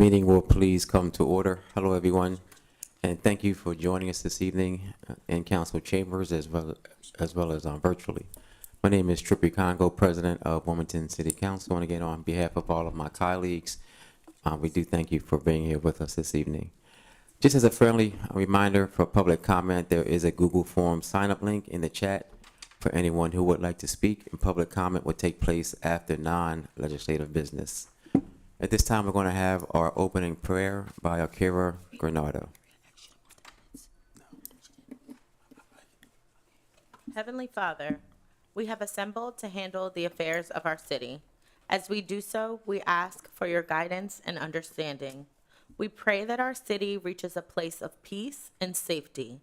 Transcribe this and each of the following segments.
meeting will please come to order. Hello, everyone, and thank you for joining us this evening in council chambers as well as virtually. My name is Trippy Congo, President of Wilmington City Council, and again, on behalf of all of my colleagues, we do thank you for being here with us this evening. Just as a friendly reminder for public comment, there is a Google Form sign-up link in the chat for anyone who would like to speak, and public comment will take place after non-legislative business. At this time, we're going to have our opening prayer by Akira Granado. Heavenly Father, we have assembled to handle the affairs of our city. As we do so, we ask for your guidance and understanding. We pray that our city reaches a place of peace and safety.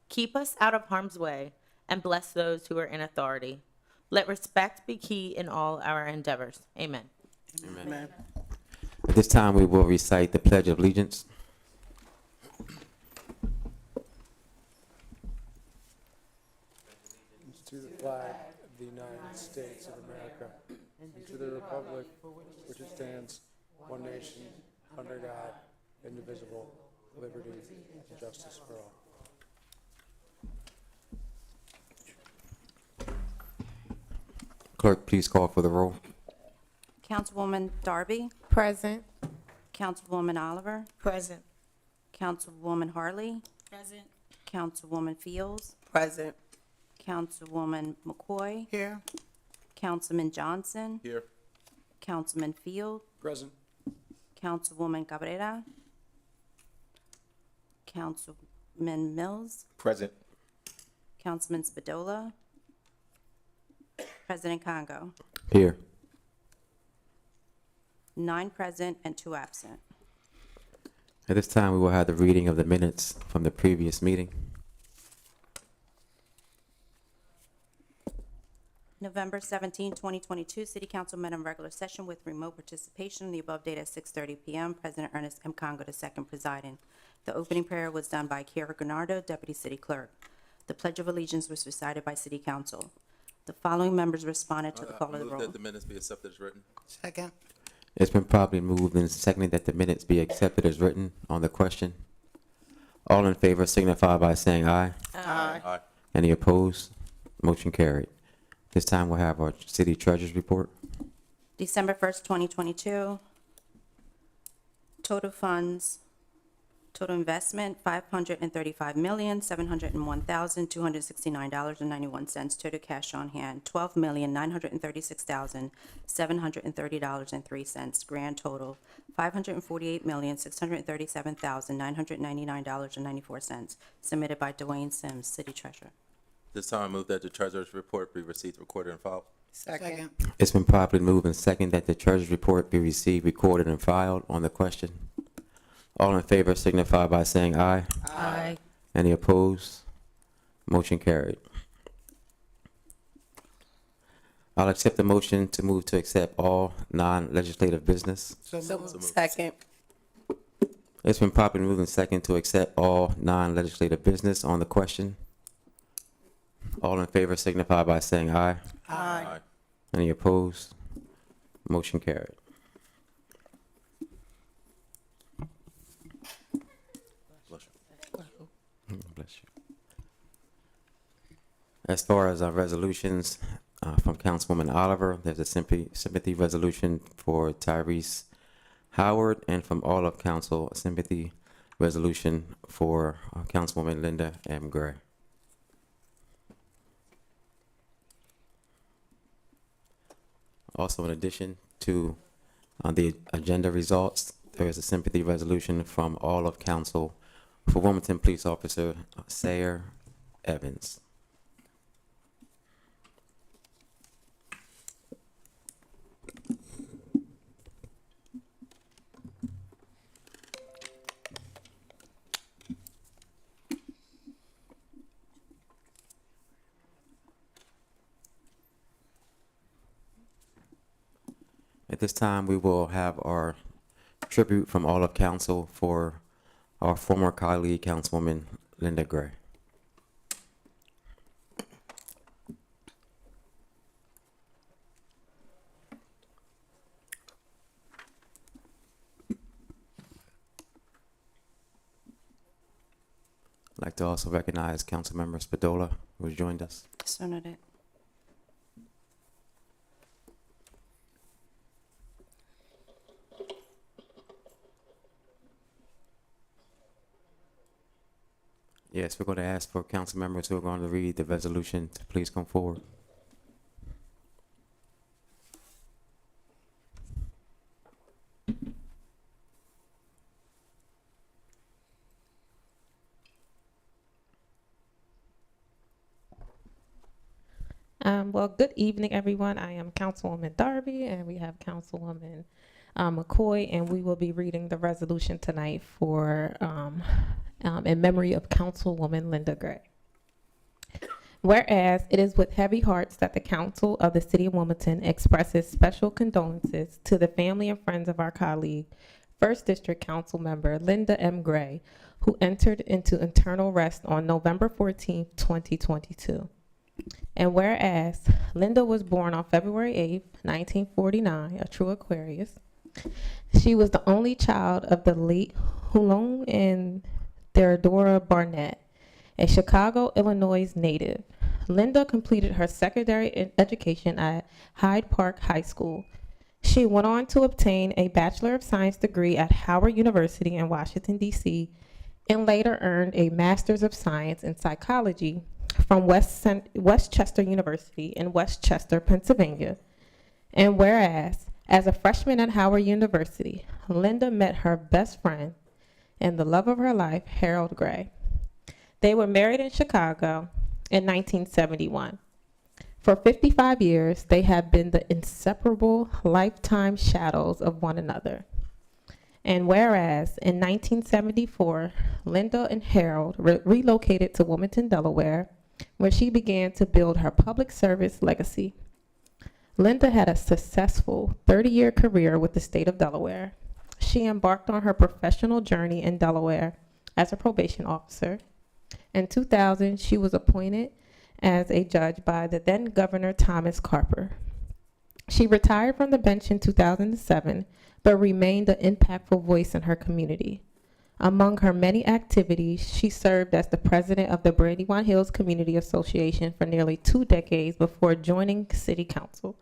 Keep us out of harm's way and bless those who are in authority. Let respect be key in all our endeavors. Amen. Amen. At this time, we will recite the Pledge of Allegiance. To the flag of the United States of America, and to the republic for which it stands, one nation, under God, indivisible, liberty and justice for all. Clerk, please call for the roll. Councilwoman Darby, Present. Councilwoman Oliver, Present. Councilwoman Harley, Present. Councilwoman Fields, Present. Councilwoman McCoy, Here. Councilman Johnson, Here. Councilman Field, Present. Councilwoman Cabrera, Councilman Mills, Present. Councilman Spadola, President Congo. Here. 9 present and 2 absent. At this time, we will have the reading of the minutes from the previous meeting. November 17, 2022, City Council met in regular session with remote participation. The above date at 6:30 p.m. President Ernest M. Congo II presiding. The opening prayer was done by Kiara Granado, Deputy City Clerk. The Pledge of Allegiance was recited by City Council. The following members responded to the call of the Move roll. that the minutes be accepted as written. Second. It's been properly moved and seconded that the minutes be accepted as written. On the question, all in favor signify by saying aye. Aye. Aye. Any opposed? Motion carried. This time we'll have our city treasurer's report. December 1st, 2022, total funds, total investment, $535,701,269.91. Total cash on hand, $12,936,730.03. Grand total, $548,637,999.94. Submitted by Dwayne Sims, City Treasurer. This time I move that the treasurer's report be received, recorded, and filed. Second. It's been properly moved and seconded that the treasurer's report be received, recorded, and filed. On the question, all in favor signify by saying aye. Aye. Any opposed? Motion carried. I'll accept the motion to move to accept all non-legislative business. Second. It's been properly moved and seconded to accept all non-legislative business. On the question, all in favor signify by saying aye. Aye. Any opposed? Motion carried. Bless you. Bless you. As far as our resolutions from Councilwoman Oliver, there's a sympathy resolution for Tyrese Howard, and from all of council, a sympathy resolution for Councilwoman Linda M. Gray. Also, in addition to the agenda results, there is a sympathy resolution from all of council for Wilmington Police Officer Sayer Evans. At this time, we will have our tribute from all of council for our former colleague, Councilwoman Linda Gray. I'd like to also recognize Councilmember Spadola, who has joined us. So noted. Yes, we're going to ask for council members who are going to read the resolution to please come forward. Well, good evening, everyone. I am Councilwoman Darby, and we have Councilwoman McCoy, and we will be reading the resolution tonight for in memory of Councilwoman Linda Gray. Whereas it is with heavy hearts that the Council of the City of Wilmington expresses special condolences to the family and friends of our colleague, First District Council Member Linda M. Gray, who entered into internal rest on November 14, 2022. And whereas Linda was born on February 8, 1949, a true Aquarius, she was the only child of the late Hulon and Theodora Barnett, a Chicago, Illinois native. Linda completed her secondary education at Hyde Park High School. She went on to obtain a Bachelor of Science degree at Howard University in Washington, D.C., and later earned a Master's of Science in Psychology from Westchester University in Westchester, Pennsylvania. And whereas, as a freshman at Howard University, Linda met her best friend and the love of her life, Harold Gray. They were married in Chicago in 1971. For 55 years, they have been the inseparable lifetime shadows of one another. And whereas in 1974, Linda and Harold relocated to Wilmington, Delaware, where she began to build her public service legacy. Linda had a successful 30-year career with the state of Delaware. She embarked on her professional journey in Delaware as a probation officer. In 2000, she was appointed as a judge by the then Governor Thomas Carper. She retired from the bench in 2007, but remained an impactful voice in her community. Among her many activities, she served as the president of the Brandywine Hills Community Association for nearly 2 decades before joining City Council.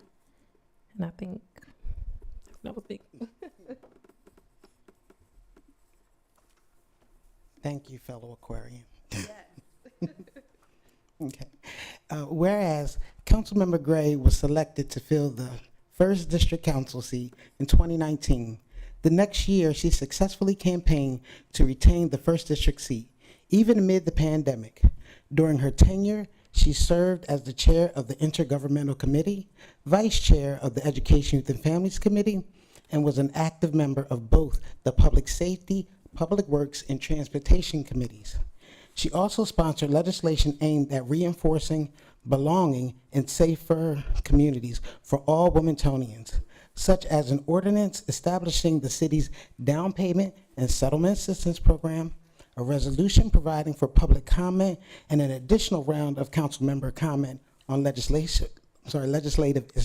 And I think that was big. Thank you, fellow Aquarian. Okay. Whereas Councilmember Gray was selected to fill the 1st District Council seat in 2019, the next year she successfully campaigned to retain the 1st District seat, even amid the pandemic. During her tenure, she served as the chair of the Intergovernmental Committee, vice chair of the Education, Youth, and Families Committee, and was an active member of both the Public Safety, Public Works, and Transportation Committees. She also sponsored legislation aimed at reinforcing belonging in safer communities for all Wilmingtonians, such as an ordinance establishing the city's down payment and settlement assistance program, a resolution providing for public comment, and an additional round of council member comment on legislative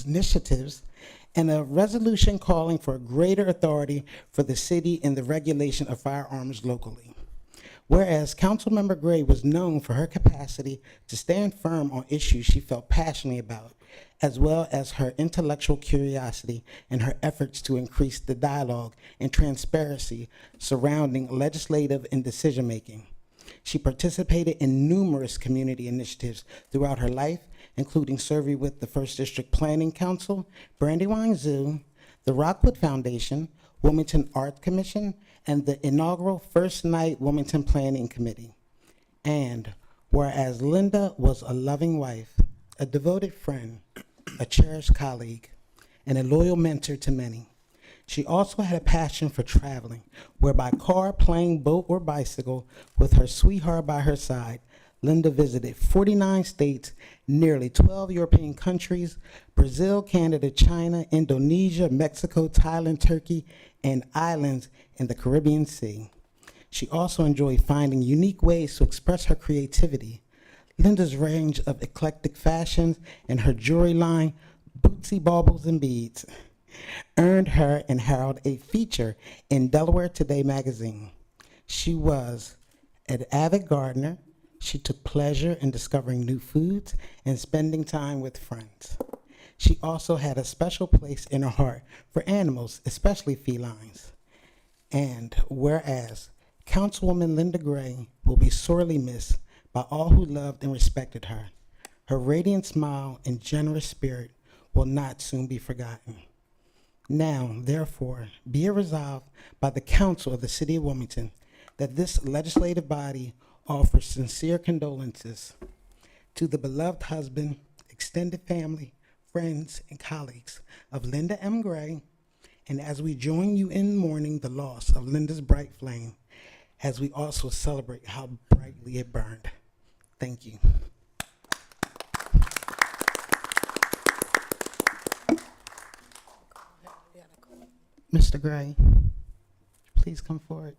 initiatives, and a resolution calling for greater authority for the city in the regulation of firearms locally. Whereas Councilmember Gray was known for her capacity to stand firm on issues she felt passionately about, as well as her intellectual curiosity and her efforts to increase the dialogue and transparency surrounding legislative and decision-making. She participated in numerous community initiatives throughout her life, including serving with the 1st District Planning Council, Brandywine Zoo, the Rockwood Foundation, Wilmington Art Commission, and the inaugural First Night Wilmington Planning Committee. And whereas Linda was a loving wife, a devoted friend, a cherished colleague, and a loyal mentor to many, she also had a passion for traveling, where by car, plane, boat, or bicycle, with her sweetheart by her side, Linda visited 49 states, nearly 12 European countries, Brazil, Canada, China, Indonesia, Mexico, Thailand, Turkey, and islands in the Caribbean Sea. She also enjoyed finding unique ways to express her creativity. Linda's range of eclectic fashions and her jewelry line, Bootsy Baubles and Beads, earned her and Harold a feature in Delaware Today magazine. She was An avid gardener, she took pleasure in discovering new foods and spending time with friends. She also had a special place in her heart for animals, especially felines. And whereas Councilwoman Linda Gray will be sorely missed by all who loved and respected her, her radiant smile and generous spirit will not soon be forgotten. Now, therefore, be it resolved by the Council of the City of Wilmington that this legislative body offers sincere condolences to the beloved husband, extended family, friends, and colleagues of Linda M. Gray, and as we join you in mourning the loss of Linda's bright flame, as we also celebrate how brightly it burned. Thank you. Mr. Gray, please come forward.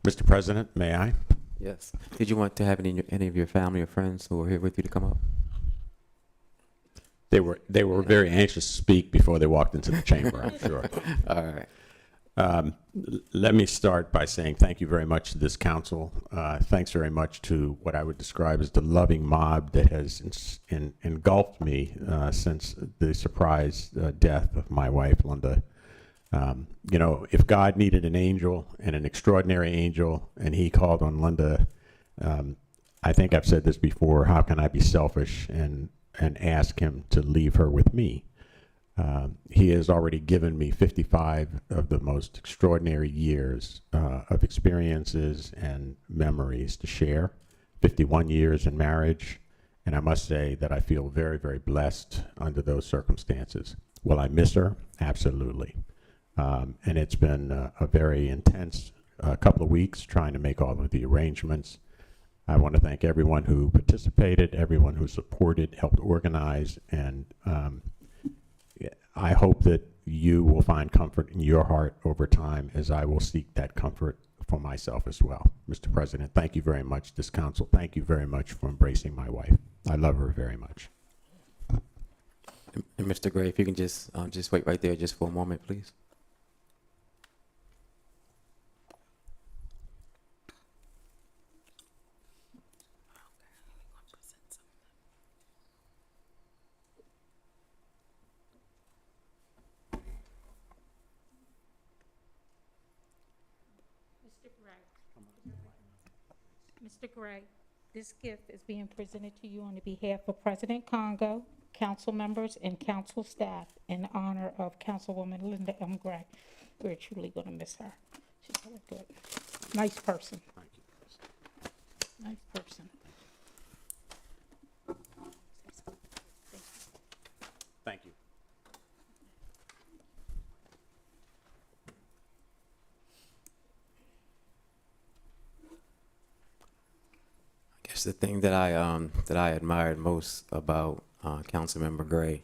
Mr. President, may I? Yes. Did you want to have any of your family or friends who are here with you to come up? They were very anxious to speak before they walked into the chamber, I'm sure. All right. Let me start by saying thank you very much to this council. Thanks very much to what I would describe as the loving mob that has engulfed me since the surprise death of my wife, Linda. You know, if God needed an angel and an extraordinary angel, and he called on Linda, I think I've said this before, how can I be selfish and ask him to leave her with me? He has already given me 55 of the most extraordinary years of experiences and memories to share, 51 years in marriage, and I must say that I feel very, very blessed under those circumstances. Will I miss her? Absolutely. And it's been a very intense couple of weeks trying to make all of the arrangements. I want to thank everyone who participated, everyone who supported, helped organize, and I hope that you will find comfort in your heart over time as I will seek that comfort for myself as well. Mr. President, thank you very much. This council, thank you very much for embracing my wife. I love her very much. And Mr. Gray, if you can just wait right there just for a moment, please. Mr. Gray, this gift is being presented to you on the behalf of President Congo, council members, and council staff in honor of Councilwoman Linda M. Gray. We're truly going to miss her. She's really good. Nice person. Nice person. Thank you. I guess the thing that I admired most about Councilmember Gray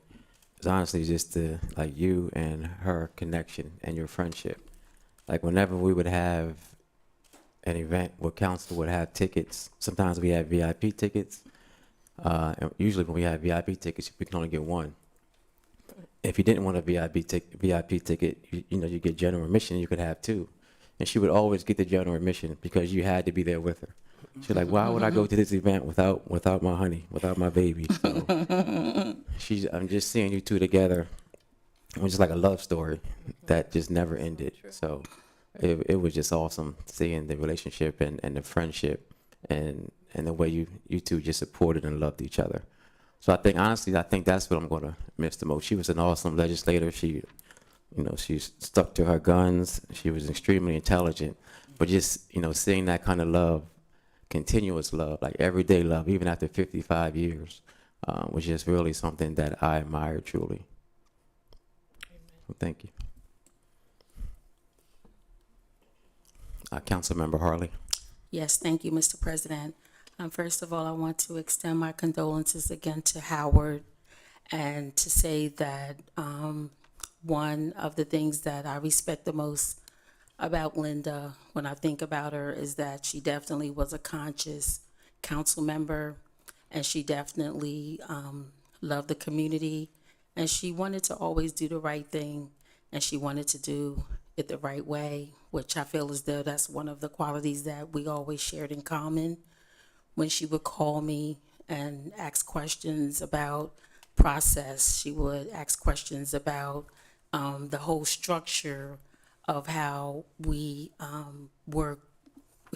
is honestly just like you and her connection and your friendship. Like whenever we would have an event where council would have tickets, sometimes we had VIP tickets. And usually when we had VIP tickets, we can only get one. If you didn't want a VIP ticket, you get general admission, you could have two. And she would always get the general admission because you had to be there with her. She's like, why would I go to this event without my honey, without my baby? So I'm just seeing you two together. It was just like a love story that just never ended. So it was just awesome seeing the relationship and the friendship and the way you two just supported and loved each other. So I think that's what I'm going to miss the most. She was an awesome legislator. She stuck to her guns. She was extremely intelligent, but just, seeing that kind of love, continuous love, like everyday love, even after 55 years, was just really something that I admire truly. So thank you. Councilmember Harley. Yes, thank you, Mr. President. First of all, I want to extend my condolences again to Howard and to say that one of the things that I respect the most about Linda when I think about her is that she definitely was a conscious council member, and she definitely loved the community, and she wanted to always do the right thing, and she wanted to do it the right way, which I feel as though that's one of the qualities that we always shared in common. When she would call me and ask questions about process, she would ask questions about the whole structure of how we work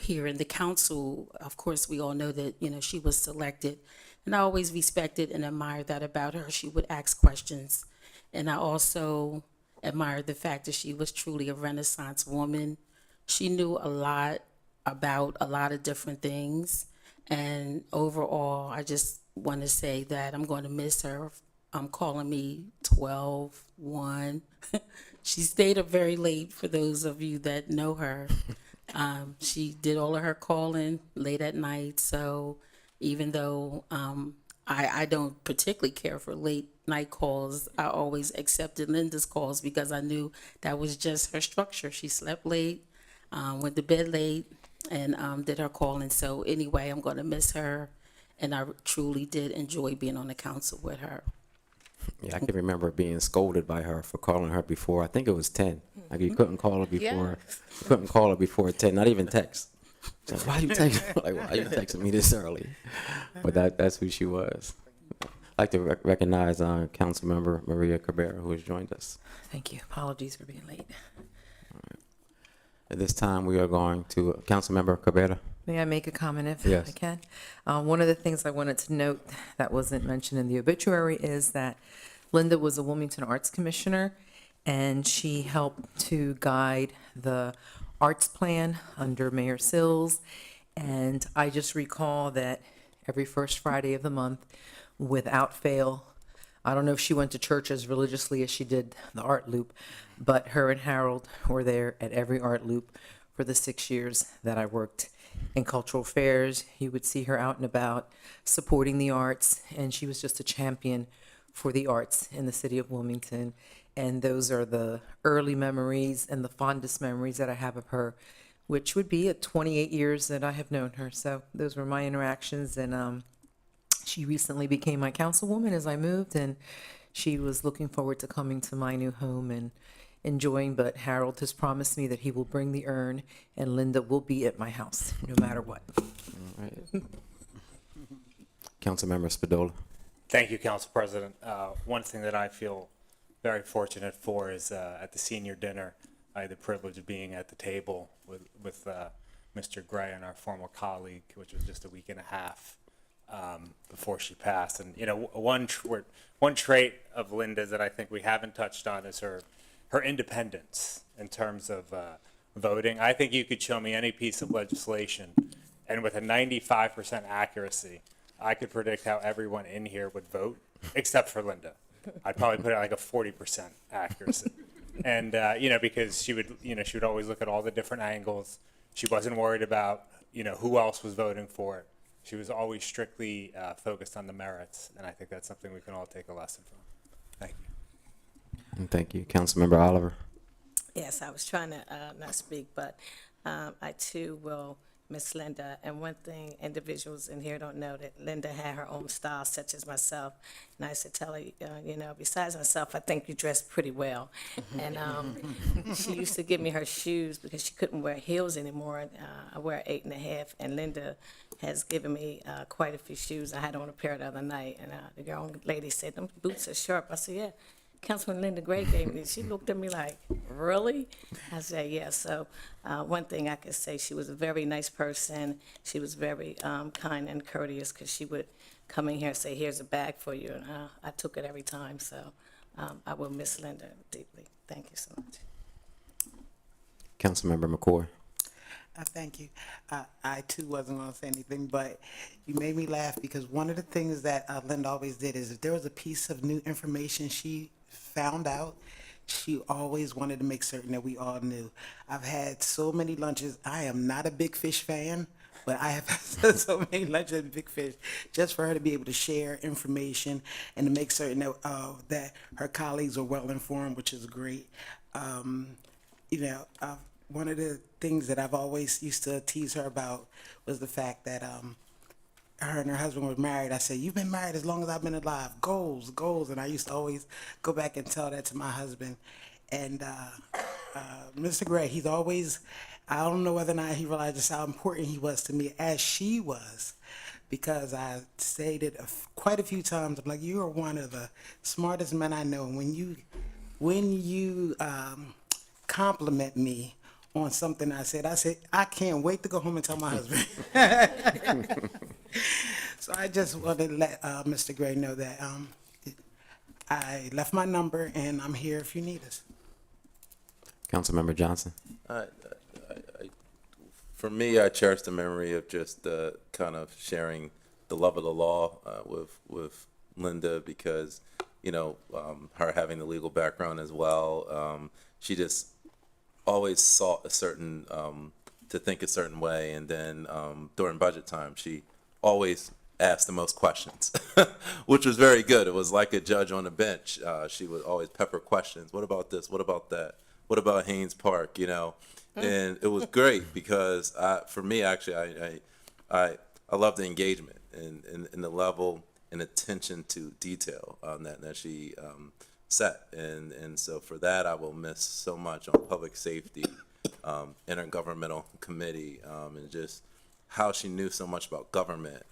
here in the council. Of course, we all know that, she was selected, and I always respected and admired that about her. She would ask questions, and I also admired the fact that she was truly a Renaissance woman. She knew a lot about a lot of different things, and overall, I just want to say that I'm going to miss her. Calling me 12, 1. She stayed up very late, for those of you that know her. She did all of her calling late at night, so even though I don't particularly care for late night calls, I always accepted Linda's calls because I knew that was just her structure. She slept late, went to bed late, and did her calling. So anyway, I'm going to miss her, and I truly did enjoy being on the council with her. Yeah, I can remember being scolded by her for calling her before. I think it was 10. Like you couldn't call her before. You couldn't call her before 10. Not even text. So why you texting? Like, why you texting me this early? But that's who she was. I'd like to recognize Councilmember Maria Cabrera, who has joined us. Thank you. Apologies for being late. At this time, we are going to Councilmember Cabrera. May I make a comment if Yes. I can? One of the things I wanted to note that wasn't mentioned in the obituary is that Linda was a Wilmington Arts Commissioner, and she helped to guide the arts plan under Mayor Sills. And I just recall that every first Friday of the month, without fail, I don't know if she went to church as religiously as she did the art loop, but her and Harold were there at every art loop for the 6 years that I worked in cultural fairs. You would see her out and about supporting the arts, and she was just a champion for the arts in the city of Wilmington. And those are the early memories and the fondest memories that I have of her, which would be at 28 years that I have known her. So those were my interactions, and she recently became my councilwoman as I moved, and she was looking forward to coming to my new home and enjoying, but Harold has promised me that he will bring the urn, and Linda will be at my house, no matter what. All right. Councilmember Spadola. Thank you, Council President. One thing that I feel very fortunate for is at the senior dinner, I had the privilege of being at the table with Mr. Gray and our former colleague, which was just a week and a half before she passed. And, one trait of Linda's that I think we haven't touched on is her independence in terms of voting. I think you could show me any piece of legislation, and with a 95% accuracy, I could predict how everyone in here would vote, except for Linda. I'd probably put it like a 40% accuracy. And, because she would always look at all the different angles. She wasn't worried about, who else was voting for it. She was always strictly focused on the merits, and I think that's something we can all take a lesson from. Thank you. And thank you. Councilmember Oliver. Yes, I was trying to not speak, but I too will miss Linda. And one thing individuals in here don't know, that Linda had her own style, such as myself. And I used to tell her, besides myself, I think you dress pretty well. And she used to give me her shoes because she couldn't wear heels anymore. I wear 8.5, and Linda has given me quite a few shoes. I had on a pair the other night, and the young lady said, "Them boots are sharp." I said, "Yeah." Councilman Linda Gray gave me. She looked at me like, "Really?" I said, "Yeah." So one thing I could say, she was a very nice person. She was very kind and courteous, because she would come in here and say, "Here's a bag for you," and I took it every time. So I will miss Linda deeply. Thank you so much. Councilmember McCoy. Thank you. I too wasn't going to say anything, but you made me laugh, because one of the things that Linda always did is if there was a piece of new information she found out, she always wanted to make certain that we all knew. I've had so many lunches. I am not a big fish fan, but I have so many lunches at Big Fish just for her to be able to share information and to make certain that, that her colleagues are well informed, which is great. You know, one of the things that I've always used to tease her about was the fact that her and her husband were married. I said, "You've been married as long as I've been alive. Goals, goals." And I used to always go back and tell that to my husband. And Mr. Gray, he's always, I don't know whether or not he realized just how important he was to me, as she was, because I stated quite a few times, I'm like, "You are one of the smartest men I know. When you compliment me on something I said, I can't wait to go home and tell my husband." So I just wanted to let Mr. Gray know that I left my number and I'm here if you need us. Councilmember Johnson. For me, I cherish the memory of just kind of sharing the love of the law with Linda, because, you know, her having the legal background as well, she just always sought a certain, to think a certain way. And then during budget time, she always asked the most questions, which was very good. It was like a judge on the bench. She would always pepper questions. What about this? What about that? What about Haynes Park? You know, and it was great because for me, actually, I love the engagement and the level and attention to detail that she set. And so for that, I will miss so much on public safety, intergovernmental committee, and just how she knew so much about government,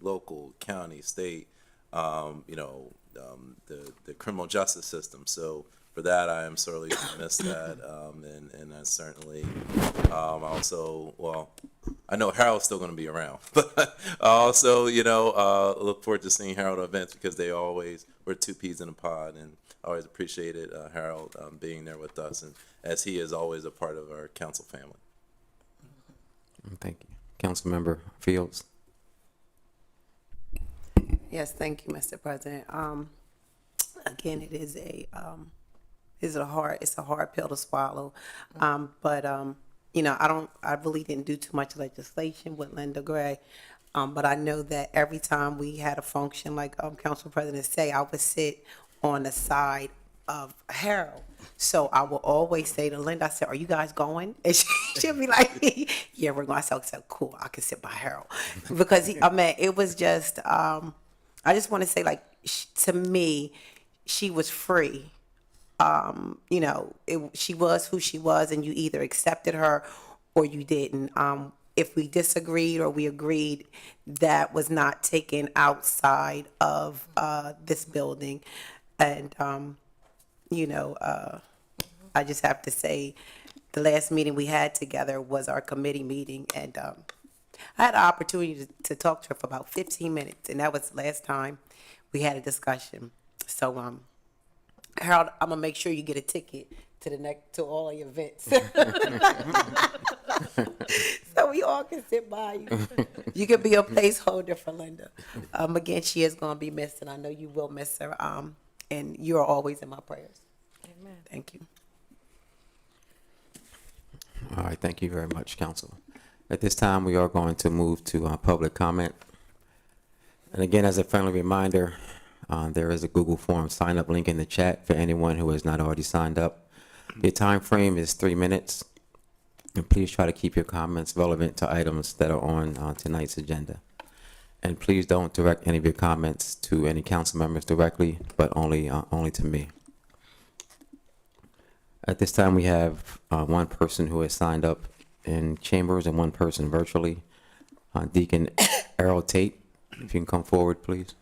local, county, state, you know, the criminal justice system. So for that, I am sorely going to miss that. And I certainly also, well, I know Harold's still going to be around, but I also, you know, look forward to seeing Harold at events, because they always, we're two peas in a pod, and I always appreciated Harold being there with us, and as he is always a part of our council family. Thank you. Councilmember Fields. Yes, thank you, Mr. President. Again, it is a hard pill to swallow. But you know, I really didn't do too much legislation with Linda Gray. But I know that every time we had a function, like Council President say, I would sit on the side of Harold. So I will always say to Linda, I said, "Are you guys going?" And she'll be like, "Yeah, we're going." I said, "Cool, I can sit by Harold." Because it was just, I just want to say, like, to me, she was free. You know, she was who she was, and you either accepted her or you didn't. If we disagreed or we agreed, that was not taken outside of this building. And, you know, I just have to say, the last meeting we had together was our committee meeting, and I had an opportunity to talk to her for about 15 minutes, and that was the last time we had a discussion. So, Harold, I'm gonna make sure you get a ticket to all the events, so we all can sit by you. You can be a placeholder for Linda. Again, she is gonna be missed, and I know you will miss her. And you are always in my prayers. Amen. Thank you. All right, thank you very much, Council. At this time, we are going to move to public comment. And again, as a friendly reminder, there is a Google Form sign-up link in the chat for anyone who has not already signed up. Your time frame is 3 minutes, and please try to keep your comments relevant to items that are on tonight's agenda. And please don't direct any of your comments to any council members directly, but only to me. At this time, we have one person who has signed up in chambers and one person virtually. Deacon Errol Tate, if you can come forward, please.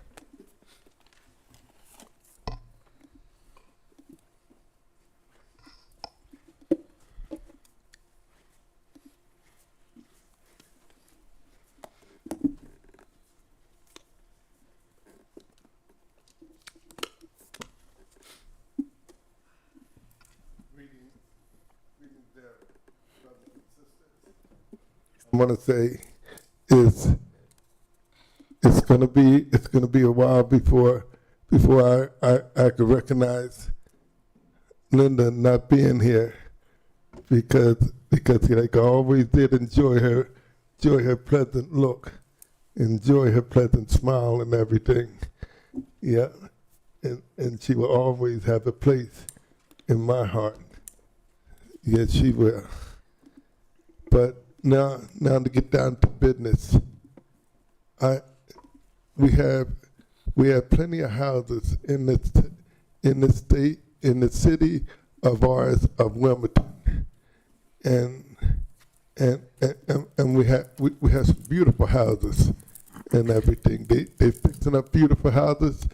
I want to say is it's going to be a while before I could recognize Linda not being here, because like I always did enjoy her enjoy her pleasant look, enjoy her pleasant smile and everything. Yeah, and she will always have a place in my heart. Yes, she will. But now to get down to business, we have plenty of houses in the city of ours of Wilmington, and we have some beautiful houses and everything. They fixing up beautiful houses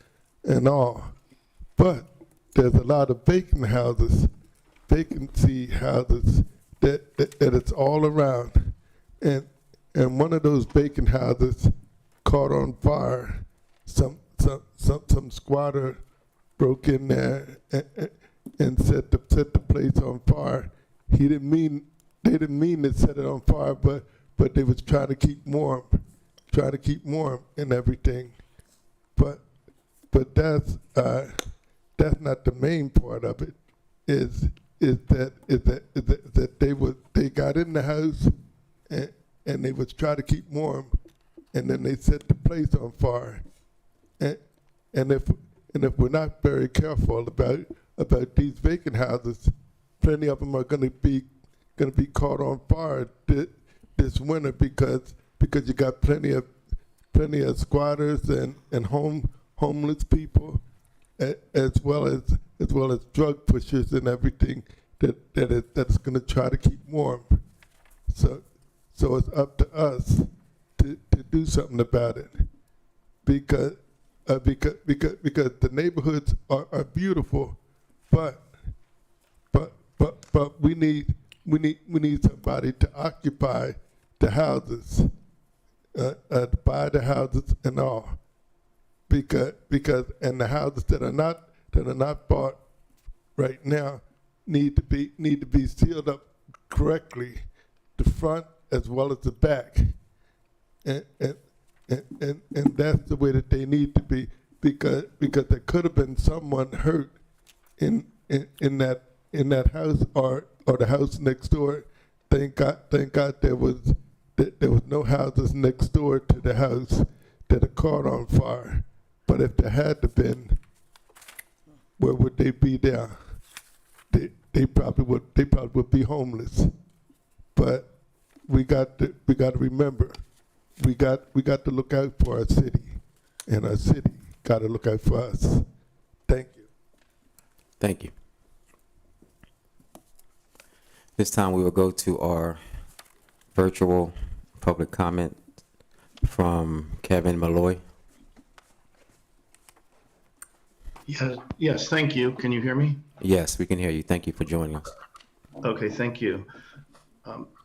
and all, but there's a lot of vacancy houses that it's all around, and one of those vacant houses caught on fire. Some squatter broke in there and set the place on fire. They didn't mean to set it on fire, but they was trying to keep warm and everything. But that's not the main part of it. Is that they got in the house and they was trying to keep warm, and then they set the place on fire. And if we're not very careful about these vacant houses, plenty of them are going to be caught on fire this winter because you got plenty of squatters and homeless people, as well as drug pushers and everything that's going to try to keep warm. So it's up to us to do something about it, because the neighborhoods are beautiful, but we need somebody to occupy the houses, to buy the houses and all, because the houses that are not bought right now need to be sealed up correctly, the front as well as the back, and that's the way that they need to be, because there could have been someone hurt in that house or the house next door. Thank God there was no houses next door to the house that are caught on fire. But if there had to been, where would they be there? They probably would be homeless. But we got to remember, we got to look out for our city, and our city got to look out for us. Thank you. Thank you. This time we will go to our virtual public comment from Kevin Malloy. Yes, thank you. Can you hear me? Yes, we can hear you. Thank you for joining us. Okay, thank you.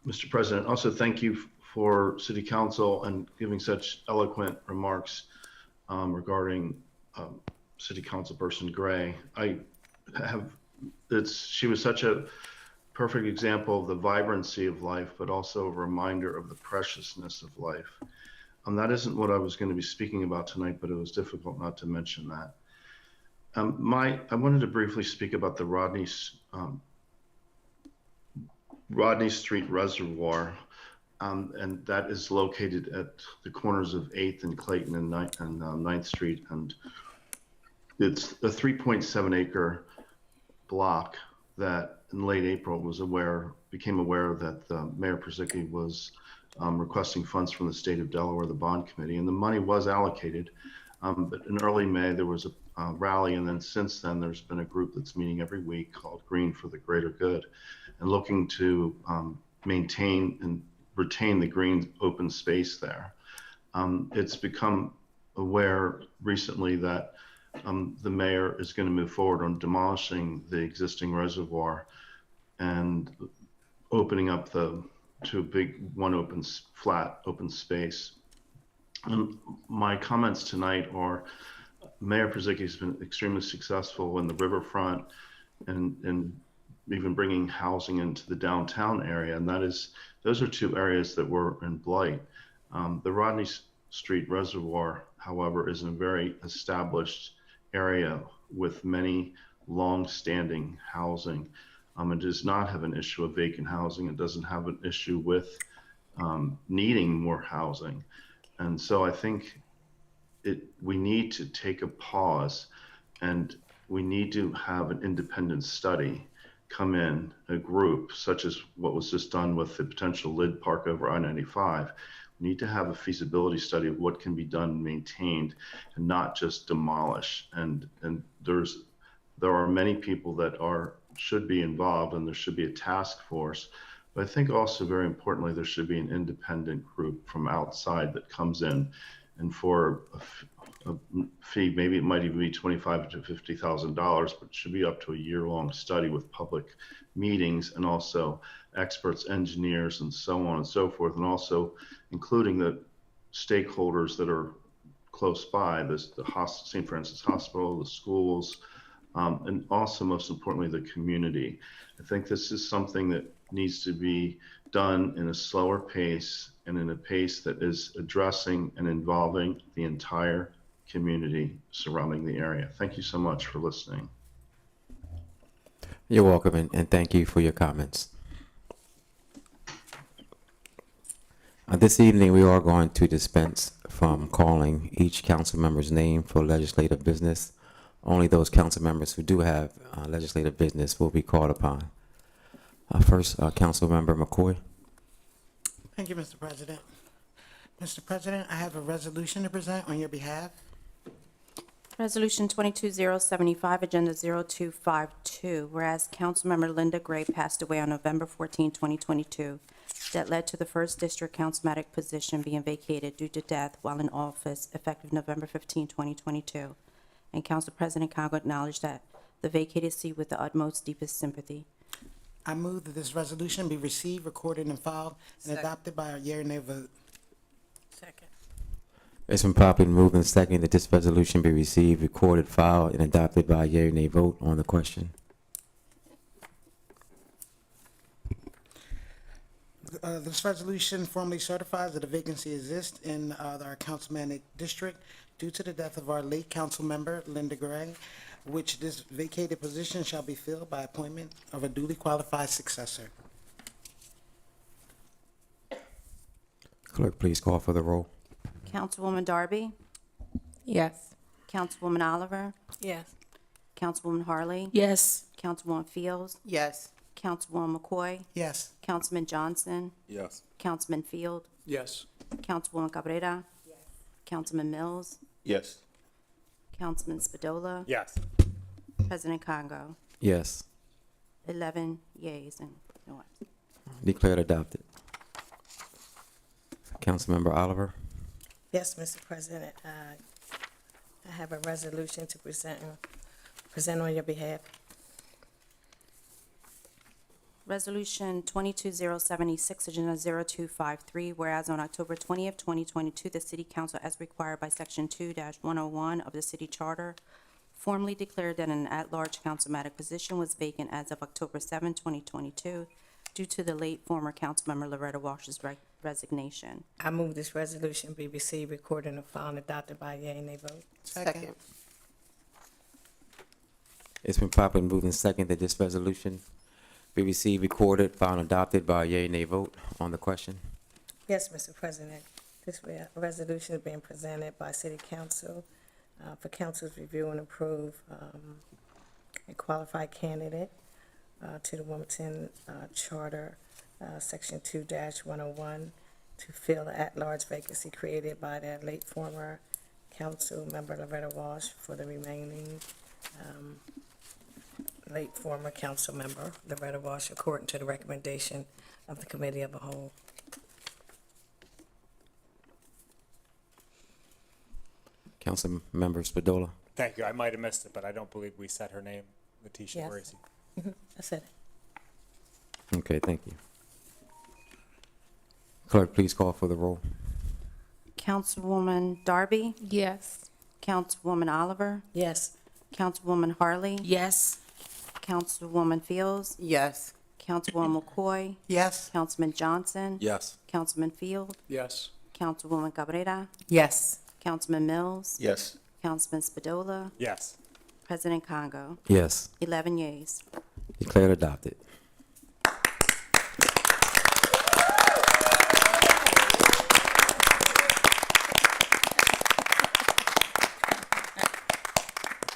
Mr. President, also thank you for City Council and giving such eloquent remarks regarding City Councilperson Gray. She was such a perfect example of the vibrancy of life, but also a reminder of the preciousness of life. That isn't what I was going to be speaking about tonight, but it was difficult not to mention that. I wanted to briefly speak about the Rodney Street Reservoir, and that is located at the corners of 8th and Clayton and 9th Street, and it's a 3.7 acre block that in late April became aware that Mayor Purzycki was requesting funds from the state of Delaware, the bond committee, and the money was allocated. But in early May, there was a rally, and then since then, there's been a group that's meeting every week called Green for the Greater Good, and looking to maintain and retain the green open space there. It's become aware recently that the mayor is going to move forward on demolishing the existing reservoir and opening up to a big flat open space. My comments tonight are Mayor Purzycki has been extremely successful in the riverfront and even bringing housing into the downtown area, and those are two areas that were in blight. The Rodney Street Reservoir, however, is a very established area with many long-standing housing. It does not have an issue of vacant housing. It doesn't have an issue with needing more housing. And so I think we need to take a pause, and we need to have an independent study come in, a group such as what was just done with the potential lid park over I-95. We need to have a feasibility study of what can be done and maintained, and not just demolish. And there are many people that should be involved, and there should be a task force. But I think also, very importantly, there should be an independent group from outside that comes in, and for a fee, maybe it might even be $25,000 to $50,000, but it should be up to a year-long study with public meetings and also experts, engineers, and so on and so forth, and also including the stakeholders that are close by, the St. Francis Hospital, the schools, and also, most importantly, the community. I think this is something that needs to be done in a slower pace and in a pace that is addressing and involving the entire community surrounding the area. Thank you so much for listening. You're welcome, and thank you for your comments. This evening, we are going to dispense from calling each council member's name for legislative business. Only those council members who do have legislative business will be called upon. First, Council Member McCoy. Thank you, Mr. President. Mr. President, I have a resolution to present on your behalf. Resolution 22075, Agenda 0252, whereas Councilmember Linda Gray passed away on November 14, 2022, that led to the first district councilmatic position being vacated due to death while in office effective November 15, 2022. And Council President Congo acknowledged that the vacated seat with the utmost deepest sympathy. I move that this resolution be received, recorded, and filed, and adopted by a yea or nay vote. Second. It's been properly moved and seconded that this resolution be received, recorded, filed, and adopted by a yea or nay vote on the question. This resolution formally certifies that a vacancy exists in our councilmanic district due to the death of our late council member, Linda Gray, which this vacated position shall be filled by appointment of a duly qualified successor. Clerk, please call for the roll. Councilwoman Darby? Yes. Councilwoman Oliver? Yes. Councilwoman Harley? Yes. Councilwoman Fields? Yes. Councilwoman McCoy? Yes. Councilman Johnson? Yes. Councilman Field? Yes. Councilwoman Cabrera? Yes. Councilman Mills? Yes. Councilman Spadola? Yes. President Congo? Yes. 11 yeas and no absent. Declared adopted. Councilmember Oliver. Yes, Mr. President, I have a resolution to present on your behalf. Resolution 22076, Agenda 0253, whereas on October 20th, 2022, the City Council, as required by Section 2-101 of the City Charter, formally declared that an at-large councilmatic position was vacant as of October 7, 2022, due to the late former councilmember Loretta Walsh's resignation. I move this resolution be received, recorded, and filed, and adopted by a yea and nay vote. Second. It's been properly moved and seconded that this resolution be received, recorded, filed, and adopted by a yea or nay vote on the question. Yes, Mr. President, this resolution is being presented by City Council for council's review and approve a qualified candidate to the Wilmington Charter, Section 2-101, to fill the at-large vacancy created by the late former council member Loretta Walsh for the remaining late former council member Loretta Walsh, according to the recommendation of the Committee of the Whole. Councilmember Spadola. Thank you. I might have missed it, but I don't believe we said her name, Letitia Yes. Gracie. I said it. Okay, thank you. Clerk, please call for the roll. Councilwoman Darby? Yes. Councilwoman Oliver? Yes. Councilwoman Harley? Yes. Councilwoman Fields? Yes. Councilwoman McCoy? Yes. Councilman Johnson? Yes. Councilman Field? Yes. Councilwoman Cabrera? Yes. Councilman Mills? Yes. Councilman Spadola? Yes. President Congo? Yes. 11 yeas. Declared adopted.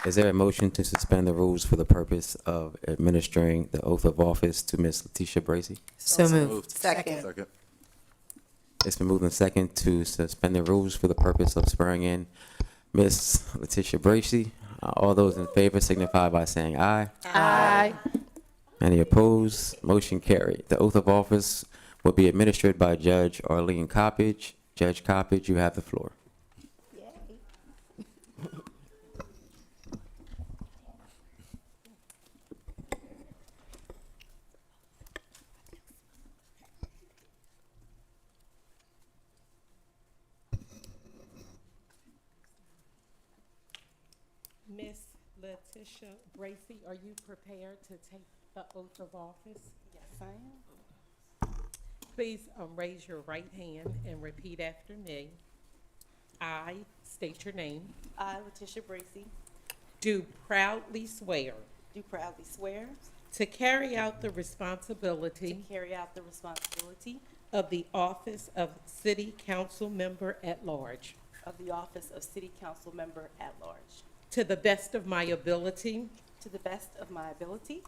Is there a motion to suspend the rules for the purpose of administering the oath of office to Ms. Letitia Bracy? So moved. Second. It's been moved and second to suspend the rules for the purpose of swearing in Ms. Letitia Bracy. All those in favor signify by saying aye. Aye. Any opposed? Motion carried. The oath of office will be administered by Judge Arlene Coppage. Judge Coppage, you have the floor. Miss Letitia Bracy, are you prepared to take the oath of office? Yes, I am. Please raise your right hand and repeat after me. I state your name. I, Letitia Bracy, Do proudly swear do proudly swear to carry out the to responsibility carry out the responsibility of the office of City Council Member at Large of the office of City Council Member at Large to the best of my ability, to the best of my ability,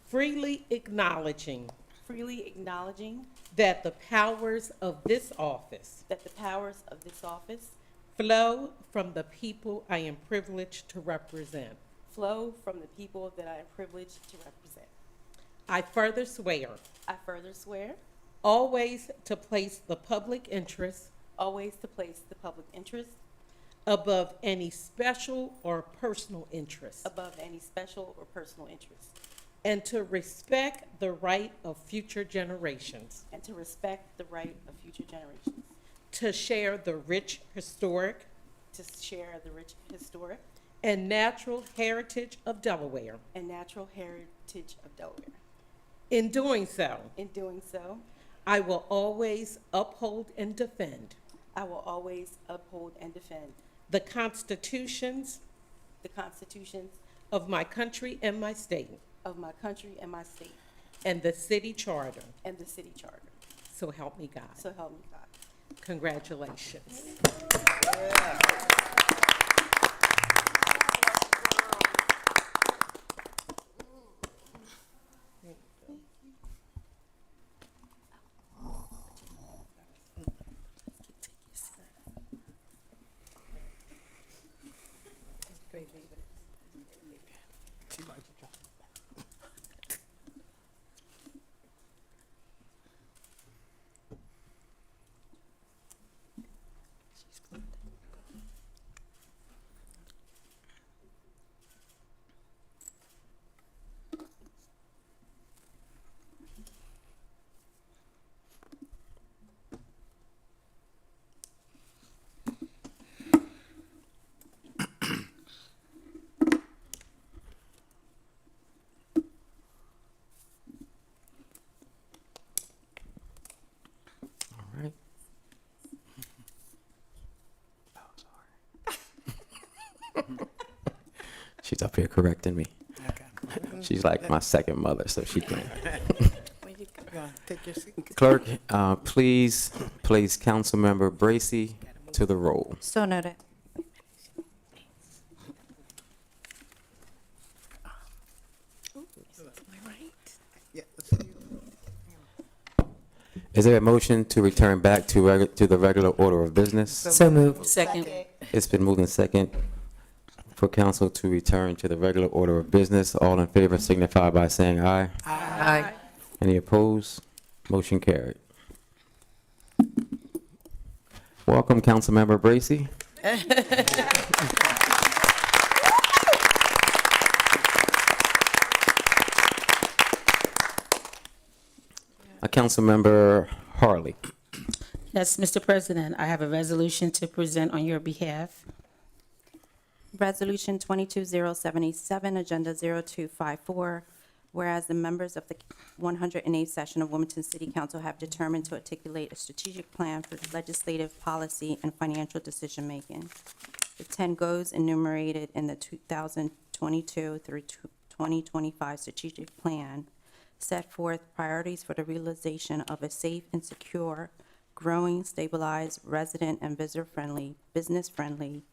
freely acknowledging freely acknowledging that the powers of this office that the powers of this office flow from the people I am privileged to represent. flow from the people that I am privileged to represent. I further swear I further swear always to place the public interest always to place the public interest above any special or personal interest, above any special or personal interest, and to respect the right of future generations and to respect the right of future generations, to share the rich historic to share the rich historic and natural heritage of Delaware. and natural heritage of Delaware. In doing so, In doing so, I will always uphold and defend I will always uphold and defend the constitutions the constitutions of my country and my state, of my country and my state, and the city charter. and the city charter. So help me God. So help me God. Congratulations. All right. She's up here correcting me. She's like my second mother, so she can. Take your seat. Clerk, please place Councilmember Bracy to the roll. So noted. Is there a motion to return back to the regular order of business? So moved. Second. It's been moved and second for council to return to the regular order of business. All in favor signify by saying aye. Aye. Any opposed? Motion carried. Welcome, Councilmember Bracy. Councilmember Harley. Yes, Mr. President, I have a resolution to present on your behalf. Resolution 22077, Agenda 0254, whereas the members of the 108th session of Wilmington City Council have determined to articulate a strategic plan for legislative policy and financial decision-making. The 10 goals enumerated in the 2022 through 2025 strategic plan set forth priorities for the realization of a safe and secure, growing, stabilized, resident and visitor-friendly, business-friendly,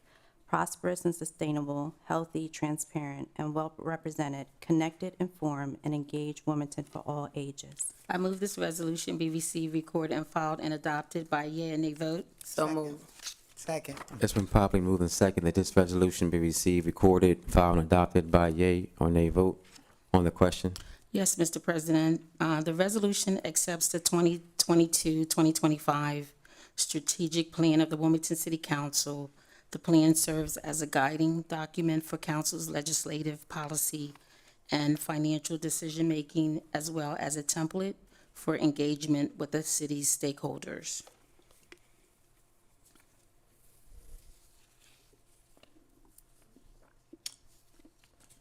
prosperous and sustainable, healthy, transparent, and well-represented, connected, informed, and engaged Wilmington for all ages. I move this resolution be received, recorded, and filed and adopted by yea and nay vote. So moved. Second. It's been properly moved and second that this resolution be received, recorded, filed, and adopted by yea or nay vote. On the question, Yes, Mr. President. The resolution accepts the 2022-2025 strategic plan of the Wilmington City Council. The plan serves as a guiding document for council's legislative policy and financial decision-making, as well as a template for engagement with the city's stakeholders.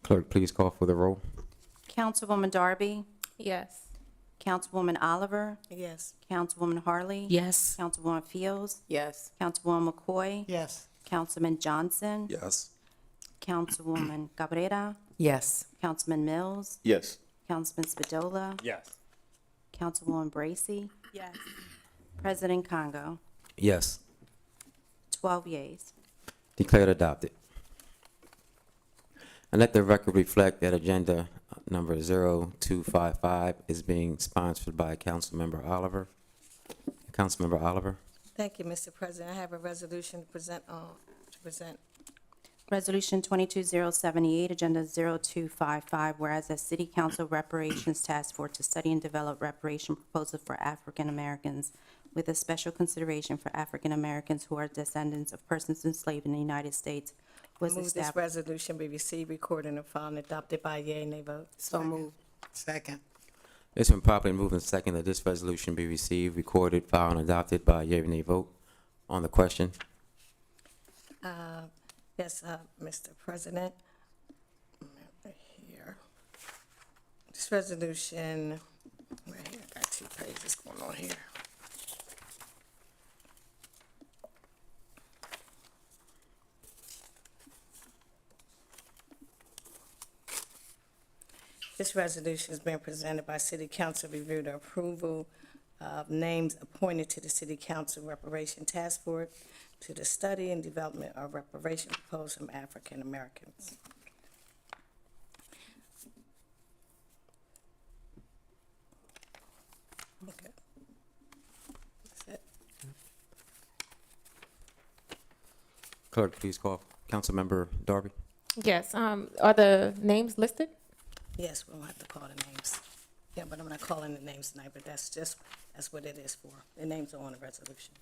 clerk, please call for the roll. Councilwoman Darby, Yes. Councilwoman Oliver, Yes. Councilwoman Harley. Yes. Councilwoman Fields, Yes. Councilwoman McCoy, Yes. Councilman Johnson, Yes. Councilwoman Cabrera, Yes. Councilman Mills, Yes. Councilman Spadola, Yes. Councilwoman Bracy, Yes. President Congo. Yes. 12 yeas. Declared adopted. And let the record reflect that agenda number 0255 is being sponsored by Councilmember Oliver. Councilmember Oliver. Thank you, Mr. President. I have a resolution to present. Resolution 22078, Agenda 0255, whereas the City Council Reparations Task Force to study and develop reparation proposals for African Americans with a special consideration for African Americans who are descendants of persons enslaved in the United States was Move this established. resolution be received, recorded, and filed, and adopted by yea and nay vote. So moved. Second. It's been properly moved and second that this resolution be received, recorded, filed, and adopted by yea or nay vote. On the question, Yes, Mr. President. Here. This resolution, right here, I got 2 pages going on here. This resolution is being presented by City Council review the approval of names appointed to the City Council Reparation Task Force to the study and development of reparation proposed from African Americans. Okay. That's it. clerk, please call Councilmember Darby. Yes. Are the names listed? Yes, we don't have to call the names. Yeah, but I'm not calling the names tonight, but that's what it is for. The names are on the resolution.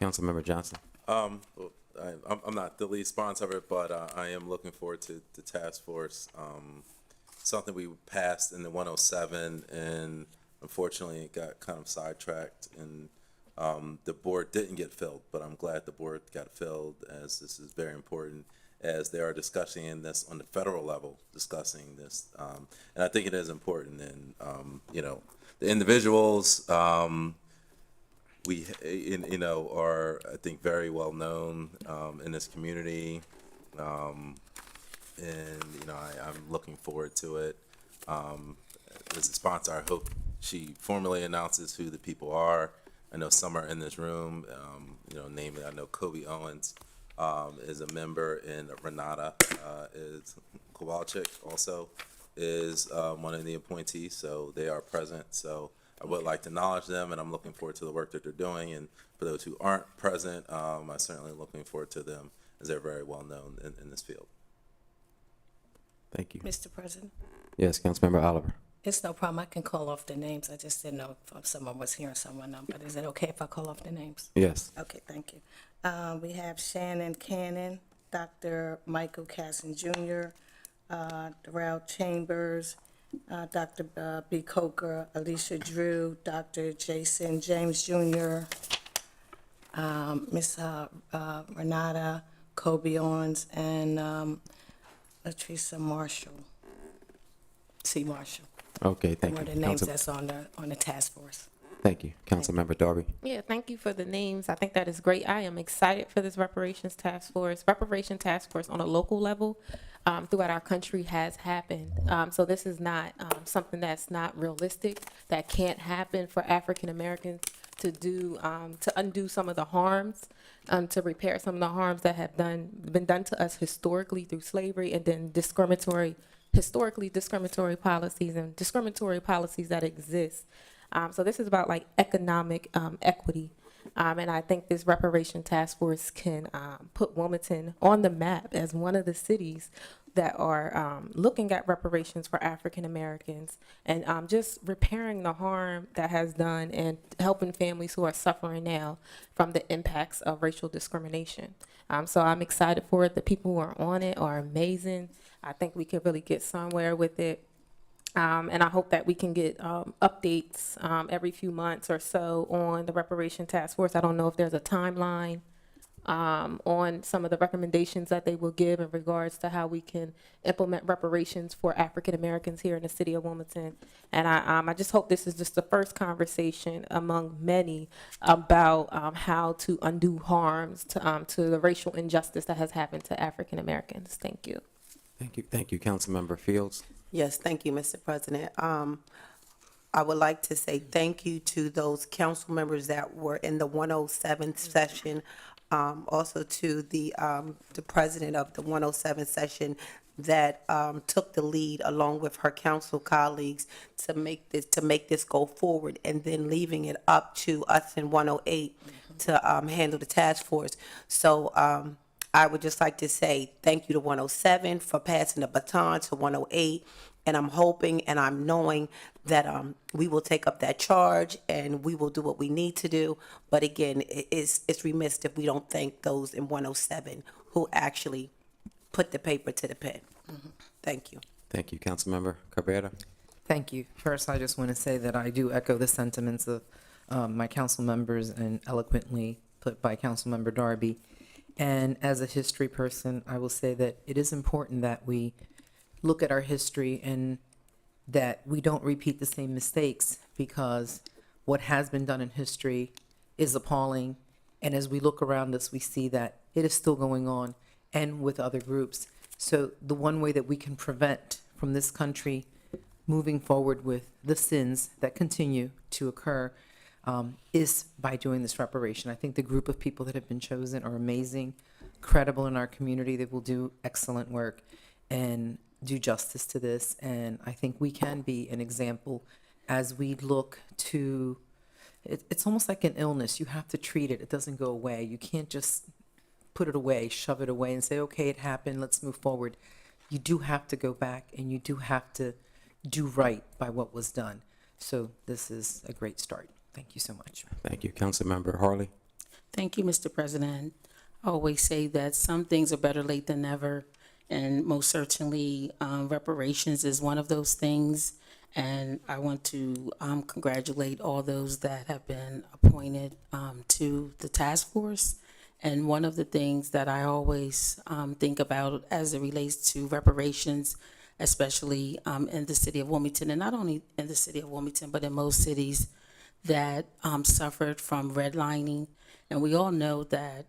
Councilmember Johnson. Well, I'm not the lead sponsor of it, but I am looking forward to the task force. Something we passed in the 107, and unfortunately it got kind of sidetracked, and the board didn't get filled, but I'm glad the board got filled, as this is very important, as they are discussing this on the federal level, discussing this. And I think it is important, and, the individuals, are, I think, very well known in this community. I'm looking forward to it. As a sponsor, I hope she formally announces who the people are. I know some are in this room, namely, I know Kobe Owens is a member, and Renata is Kowalczyk also is one of the appointees, so they are present. So I would like to acknowledge them, and I'm looking forward to the work that they're doing. And for those who aren't present, I'm certainly looking forward to them, as they're very well known in this field. Thank you. Mr. President? Yes, Councilmember Oliver. It's no problem. I can call off the names. I just didn't know if someone was hearing someone. But is it okay if I call off the names? Yes. Okay, thank you. We have Shannon Cannon, Dr. Michael Casson Jr., Darrell Chambers, Dr. B. Coker, Alicia Drew, Dr. Jason James Jr., Miss Renata Kobe Owens, and Latricia Marshall, C. Marshall. Okay, thank One you. of the names Council- that's on the task force. Thank you. Councilmember Darby. Yeah, thank you for the names. I think that is great. I am excited for this reparations task force. Reparation task force on a local level throughout our country has happened. So this is not something that's not realistic, that can't happen for African Americans to do, to undo some of the harms, to repair some of the harms that have been done to us historically through slavery, and then historically discriminatory policies and discriminatory policies that exist. So this is about like economic equity. And I think this reparation task force can put Wilmington on the map as one of the cities that are looking at reparations for African Americans and just repairing the harm that has done and helping families who are suffering now from the impacts of racial discrimination. So I'm excited for it. The people who are on it are amazing. I think we could really get somewhere with it. And I hope that we can get updates every few months or so on the reparation task force. I don't know if there's a timeline on some of the recommendations that they will give in regards to how we can implement reparations for African Americans here in the city of Wilmington. And I just hope this is just the first conversation among many about how to undo harms to the racial injustice that has happened to African Americans. Thank you. Thank you, Councilmember Fields. Yes, thank you, Mr. President. I would like to say thank you to those council members that were in the 107th session, also to the president of the 107th session that took the lead along with her council colleagues to make this go forward, and then leaving it up to us in 108 to handle the task force. So I would just like to say thank you to 107 for passing the baton to 108. And I'm hoping and I'm knowing that we will take up that charge and we will do what we need to do. But again, it's remiss if we don't thank those in 107 who actually put the paper to the pen. Thank you. Thank you, Councilmember Cabrera. Thank you. First, I just want to say that I do echo the sentiments of my council members and eloquently put by Councilmember Darby. And as a history person, I will say that it is important that we look at our history and that we don't repeat the same mistakes, because what has been done in history is appalling. And as we look around us, we see that it is still going on and with other groups. So the one way that we can prevent from this country moving forward with the sins that continue to occur is by doing this reparation. I think the group of people that have been chosen are amazing, credible in our community. They will do excellent work and do justice to this. And I think we can be an example as we look to, it's almost like an illness. You have to treat it. It doesn't go away. You can't just put it away, shove it away and say, okay, it happened, let's move forward. You do have to go back and you do have to do right by what was done. So this is a great start. Thank you so much. Thank you, Councilmember Harley. Thank you, Mr. President. I always say that some things are better late than never, and most certainly reparations is one of those things. And I want to congratulate all those that have been appointed to the task force. And one of the things that I always think about as it relates to reparations, especially in the city of Wilmington, and not only in the city of Wilmington, but in most cities that suffered from redlining. And we all know that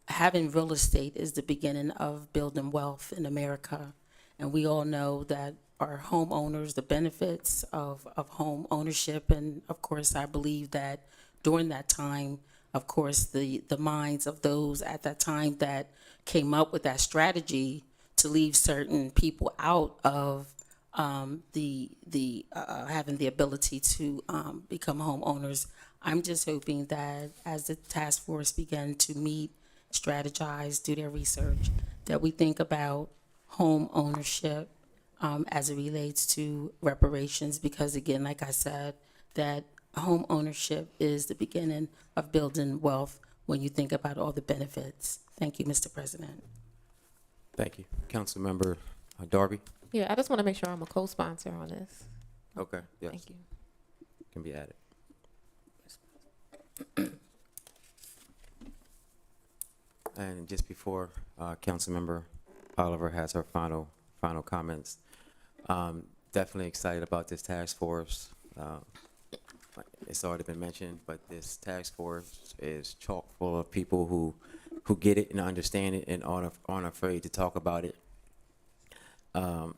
having real estate is the beginning of building wealth in America. And we all know that our homeowners, the benefits of home ownership. And of course, I believe that during that time, of course, the minds of those at that time that came up with that strategy to leave certain people out of having the ability to become homeowners. I'm just hoping that as the task force began to meet, strategize, do their research, that we think about home ownership as it relates to reparations, because again, like I said, that home ownership is the beginning of building wealth when you think about all the benefits. Thank you, Mr. President. Thank you. Councilmember Darby. Yeah, I just want to make sure I'm a co-sponsor on this. Okay, yes. Thank you. Can be added. And just before Councilmember Oliver has her final comments, definitely excited about this task force. It's already been mentioned, but this task force is chock full of people who get it and understand it and aren't afraid to talk about it.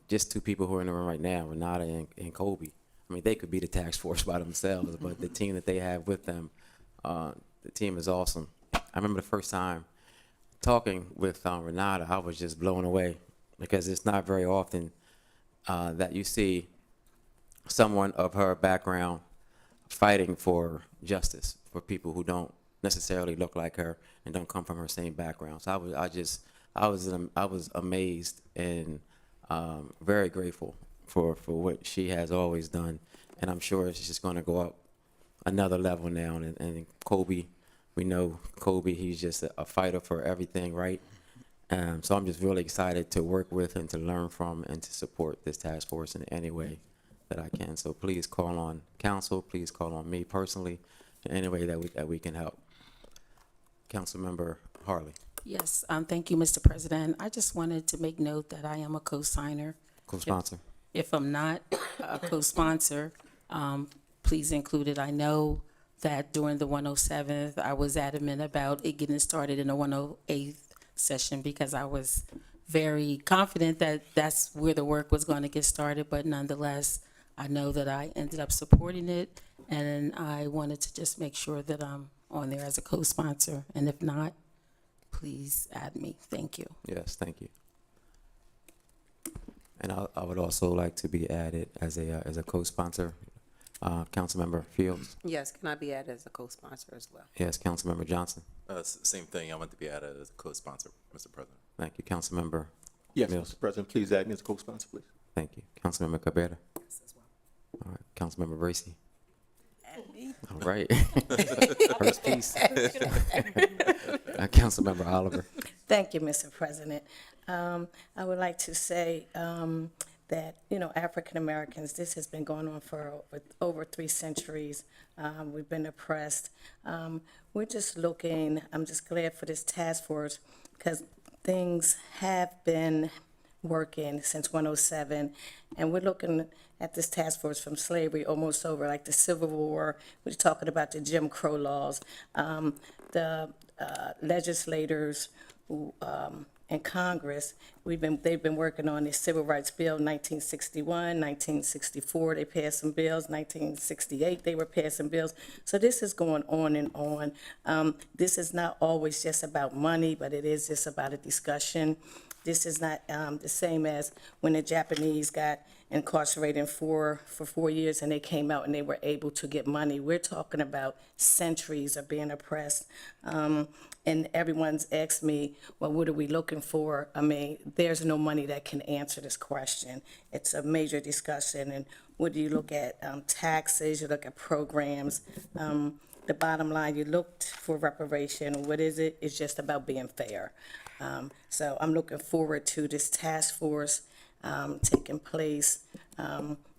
Just two people who are in the room right now, Renata and Kobe. I mean, they could be the task force by themselves, but the team that they have with them, the team is awesome. I remember the first time talking with Renata, I was just blown away because it's not very often that you see someone of her background fighting for justice for people who don't necessarily look like her and don't come from her same background. So I was amazed and very grateful for what she has always done, and I'm sure it's just going to go up another level now. And Kobe, we know Kobe, he's just a fighter for everything, right? So I'm just really excited to work with and to learn from and to support this task force in any way that I can. So please call on council, please call on me personally, in any way that we can help. Councilmember Harley. Yes, thank you, Mr. President. I just wanted to make note that I am a co-signer. Co-sponsor. If I'm not a co-sponsor, please include it. I know that during the 107th, I was adamant about it getting started in the 108th session because I was very confident that that's where the work was going to get started. But nonetheless, I know that I ended up supporting it, and I wanted to just make sure that I'm on there as a co-sponsor. And if not, please add me. Thank you. Yes, thank you. And I would also like to be added as a co-sponsor. Councilmember Fields. Yes, can I be added as a co-sponsor as well? Yes, Councilmember Johnson. Same thing. I want to be added as a co-sponsor, Mr. President. Thank you, Councilmember. Yes, Mills. Mr. President, please add me as a co-sponsor, please. Thank you, Councilmember Cabrera. Yes, as well. All right, Councilmember Bracy. All right. First piece. Councilmember Oliver. Thank you, Mr. President. I would like to say that, African Americans, this has been going on for over 3 centuries. We've been oppressed. We're just looking, I'm just glad for this task force because things have been working since 107, and we're looking at this task force from slavery almost over, like the Civil War. We're talking about the Jim Crow laws, the legislators who, in Congress, they've been working on the Civil Rights Bill 1961, 1964, they passed some bills, 1968, they were passing bills. So this is going on and on. This is not always just about money, but it is just about a discussion. This is not the same as when the Japanese got incarcerated for 4 years and they came out and they were able to get money. We're talking about centuries of being oppressed. And everyone's asked me, well, what are we looking for? I mean, there's no money that can answer this question. It's a major discussion. And what do you look at? Taxes, you look at programs. The bottom line, you looked for reparation. What is it? It's just about being fair. So I'm looking forward to this task force taking place.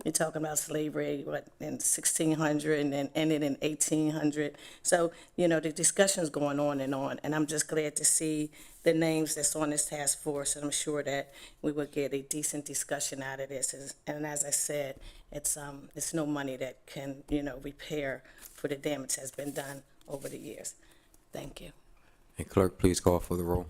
You're talking about slavery in 1600 and then ended in 1800. So, the discussion's going on, and I'm just glad to see the names that's on this task force, and I'm sure that we will get a decent discussion out of this. And as I said, it's no money that can, repair for the damage that's been done over the years. Thank you. And clerk, please call for the roll.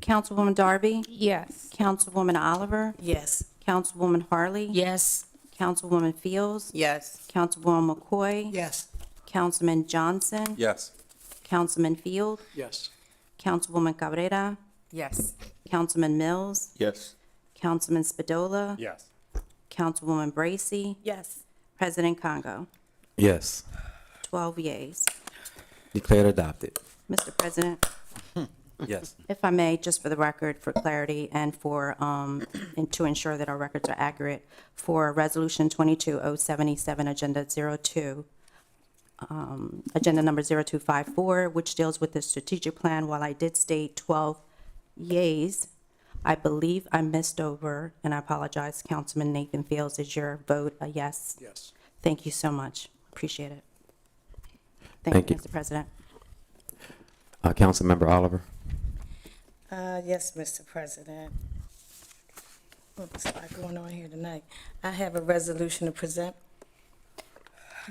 Councilwoman Darby? Yes. Councilwoman Oliver? Yes. Councilwoman Harley? Yes. Councilwoman Fields? Yes. Councilwoman McCoy? Yes. Councilman Johnson? Yes. Councilman Field? Yes. Councilwoman Cabrera? Yes. Councilman Mills? Yes. Councilman Spadola? Yes. Councilwoman Bracy? Yes. President Congo? Yes. 12 yeas. Declared adopted. Mr. President, Yes. if I may, just for the record, for clarity and for, and to ensure that our records are accurate, for Resolution 22077, Agenda 02, Agenda Number 0254, which deals with the strategic plan, while I did state 12 yeas, I believe I missed over, and I apologize, Councilman Nathan Fields, is your vote a yes? Yes. Thank you so much. Appreciate it. Thank Thank you, you. Mr. President. Councilmember Oliver. Yes, Mr. President. What's a lot going on here tonight? I have a resolution to present.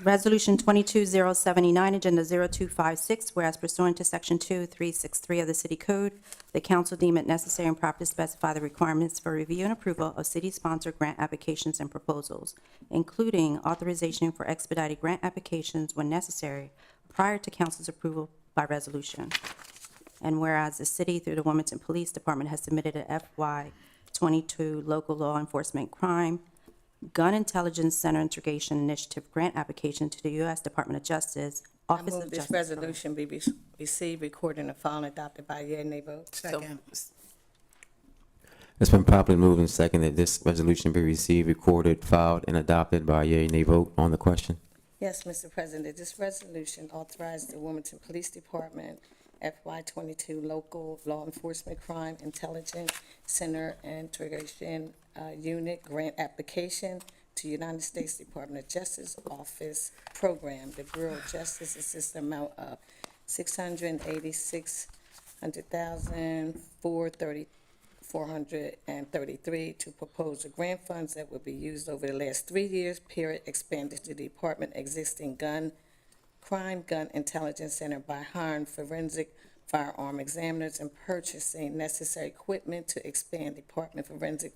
Resolution 22079, Agenda 0256, whereas pursuant to Section 2363 of the City Code, the council deem it necessary and proper to specify the requirements for review and approval of city-sponsored grant applications and proposals, including authorization for expedited grant applications when necessary prior to council's approval by resolution. And whereas the city, through the Wilmington Police Department, has submitted a FY22 local law enforcement crime Gun Intelligence Center Integration Initiative grant application to the U.S. Department of Justice, I Office move of this Justice. resolution be received, recorded, and finally adopted by yea and nay vote. Second. It's been properly moved and seconded that this resolution be received, recorded, filed, and adopted by yea and nay vote on the question. Yes, Mr. President, this resolution authorized the Wilmington Police Department FY22 Local Law Enforcement Crime Intelligence Center Integration Unit Grant Application to United States Department of Justice Office Program. The Bureau of Justice assists the amount of $686,433 to propose the grant funds that will be used over the last 3 years period expanded to the department existing Crime Gun Intelligence Center by hiring forensic firearm examiners and purchasing necessary equipment to expand Department Forensic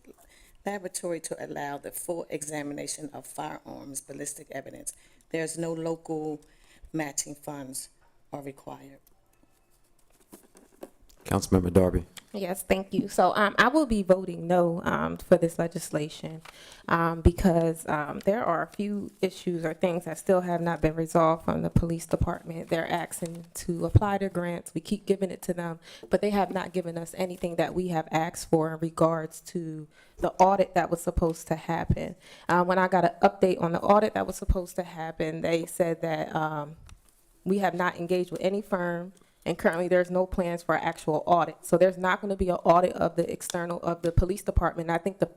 Laboratory to allow the full examination of firearms ballistic evidence. There's no local matching funds are required. Councilmember Darby. Yes, thank you. So I will be voting no for this legislation because there are a few issues or things that still have not been resolved from the police department. They're asking to apply their grants. We keep giving it to them, but they have not given us anything that we have asked for in regards to the audit that was supposed to happen. When I got an update on the audit that was supposed to happen, they said that we have not engaged with any firm. And currently, there's no plans for an actual audit. So there's not going to be an audit of the external, of the police department. And I think the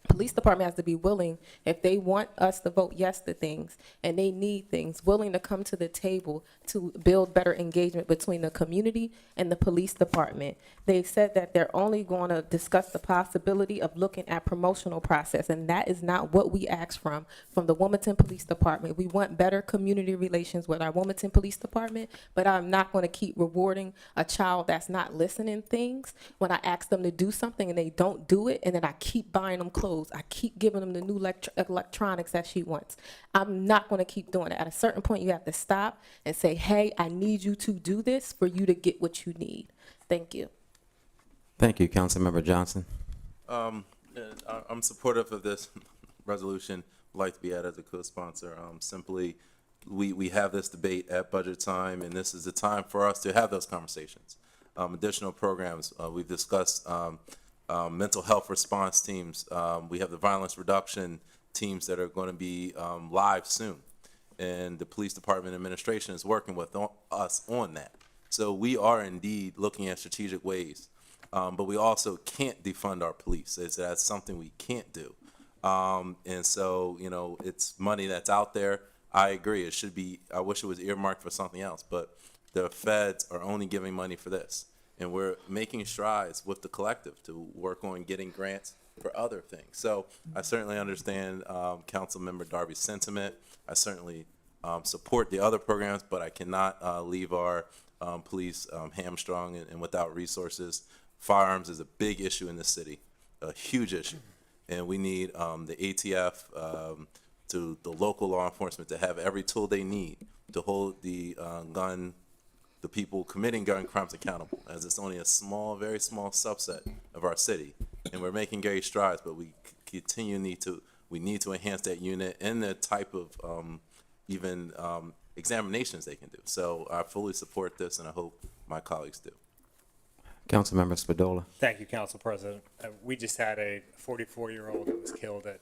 police department has to be willing, if they want us to vote yes to things and they need things, willing to come to the table to build better engagement between the community and the police department. They said that they're only going to discuss the possibility of looking at promotional process, and that is not what we asked from the Wilmington Police Department. We want better community relations with our Wilmington Police Department, but I'm not going to keep rewarding a child that's not listening things when I ask them to do something and they don't do it, and then I keep buying them clothes. I keep giving them the new electronics that she wants. I'm not going to keep doing it. At a certain point, you have to stop and say, hey, I need you to do this for you to get what you need. Thank you. Thank you, Councilmember Johnson. I'm supportive of this resolution. I'd like to be added as a co-sponsor. Simply, we have this debate at budget time, and this is the time for us to have those conversations. Additional programs, we've discussed mental health response teams. We have the violence reduction teams that are going to be live soon. And the police department administration is working with us on that. So we are indeed looking at strategic ways, but we also can't defund our police. That's something we can't do. And so, you know, it's money that's out there. I agree. It should be, I wish it was earmarked for something else, but the feds are only giving money for this. And we're making strides with the collective to work on getting grants for other things. So I certainly understand Councilmember Darby's sentiment. I certainly support the other programs, but I cannot leave our police hamstrung and without resources. Firearms is a big issue in this city, a huge issue. And we need the ATF, to the local law enforcement to have every tool they need to hold the people committing gun crimes accountable, as it's only a small, very small subset of our city. And we're making great strides, but we need to enhance that unit and the type of examinations they can do. So I fully support this, and I hope my colleagues do. Councilmember Spadola. Thank you, Council President. We just had a 44-year-old that was killed at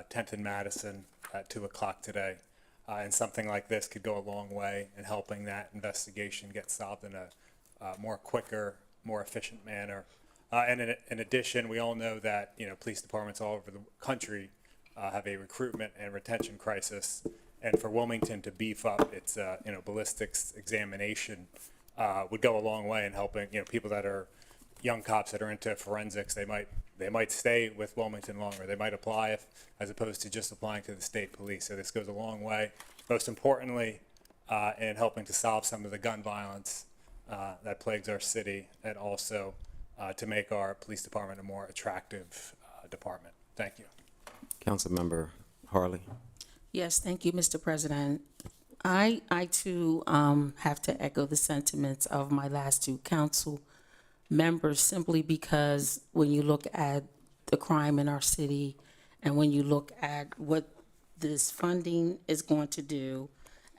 10th and Madison at 2 o'clock today. And something like this could go a long way in helping that investigation get solved in a more quicker, more efficient manner. And in addition, we all know that, you know, police departments all over the country have a recruitment and retention crisis. And for Wilmington to beef up its, ballistics examination would go a long way in helping, people that are young cops that are into forensics. They might they might stay with Wilmington longer. They might apply as opposed to just applying to the state police. So this goes a long way, most importantly, in helping to solve some of the gun violence that plagues our city, and also to make our police department a more attractive department. Thank you. Councilmember Harley. Yes, thank you, Mr. President. I too have to echo the sentiments of my last two council members, simply because when you look at the crime in our city and when you look at what this funding is going to do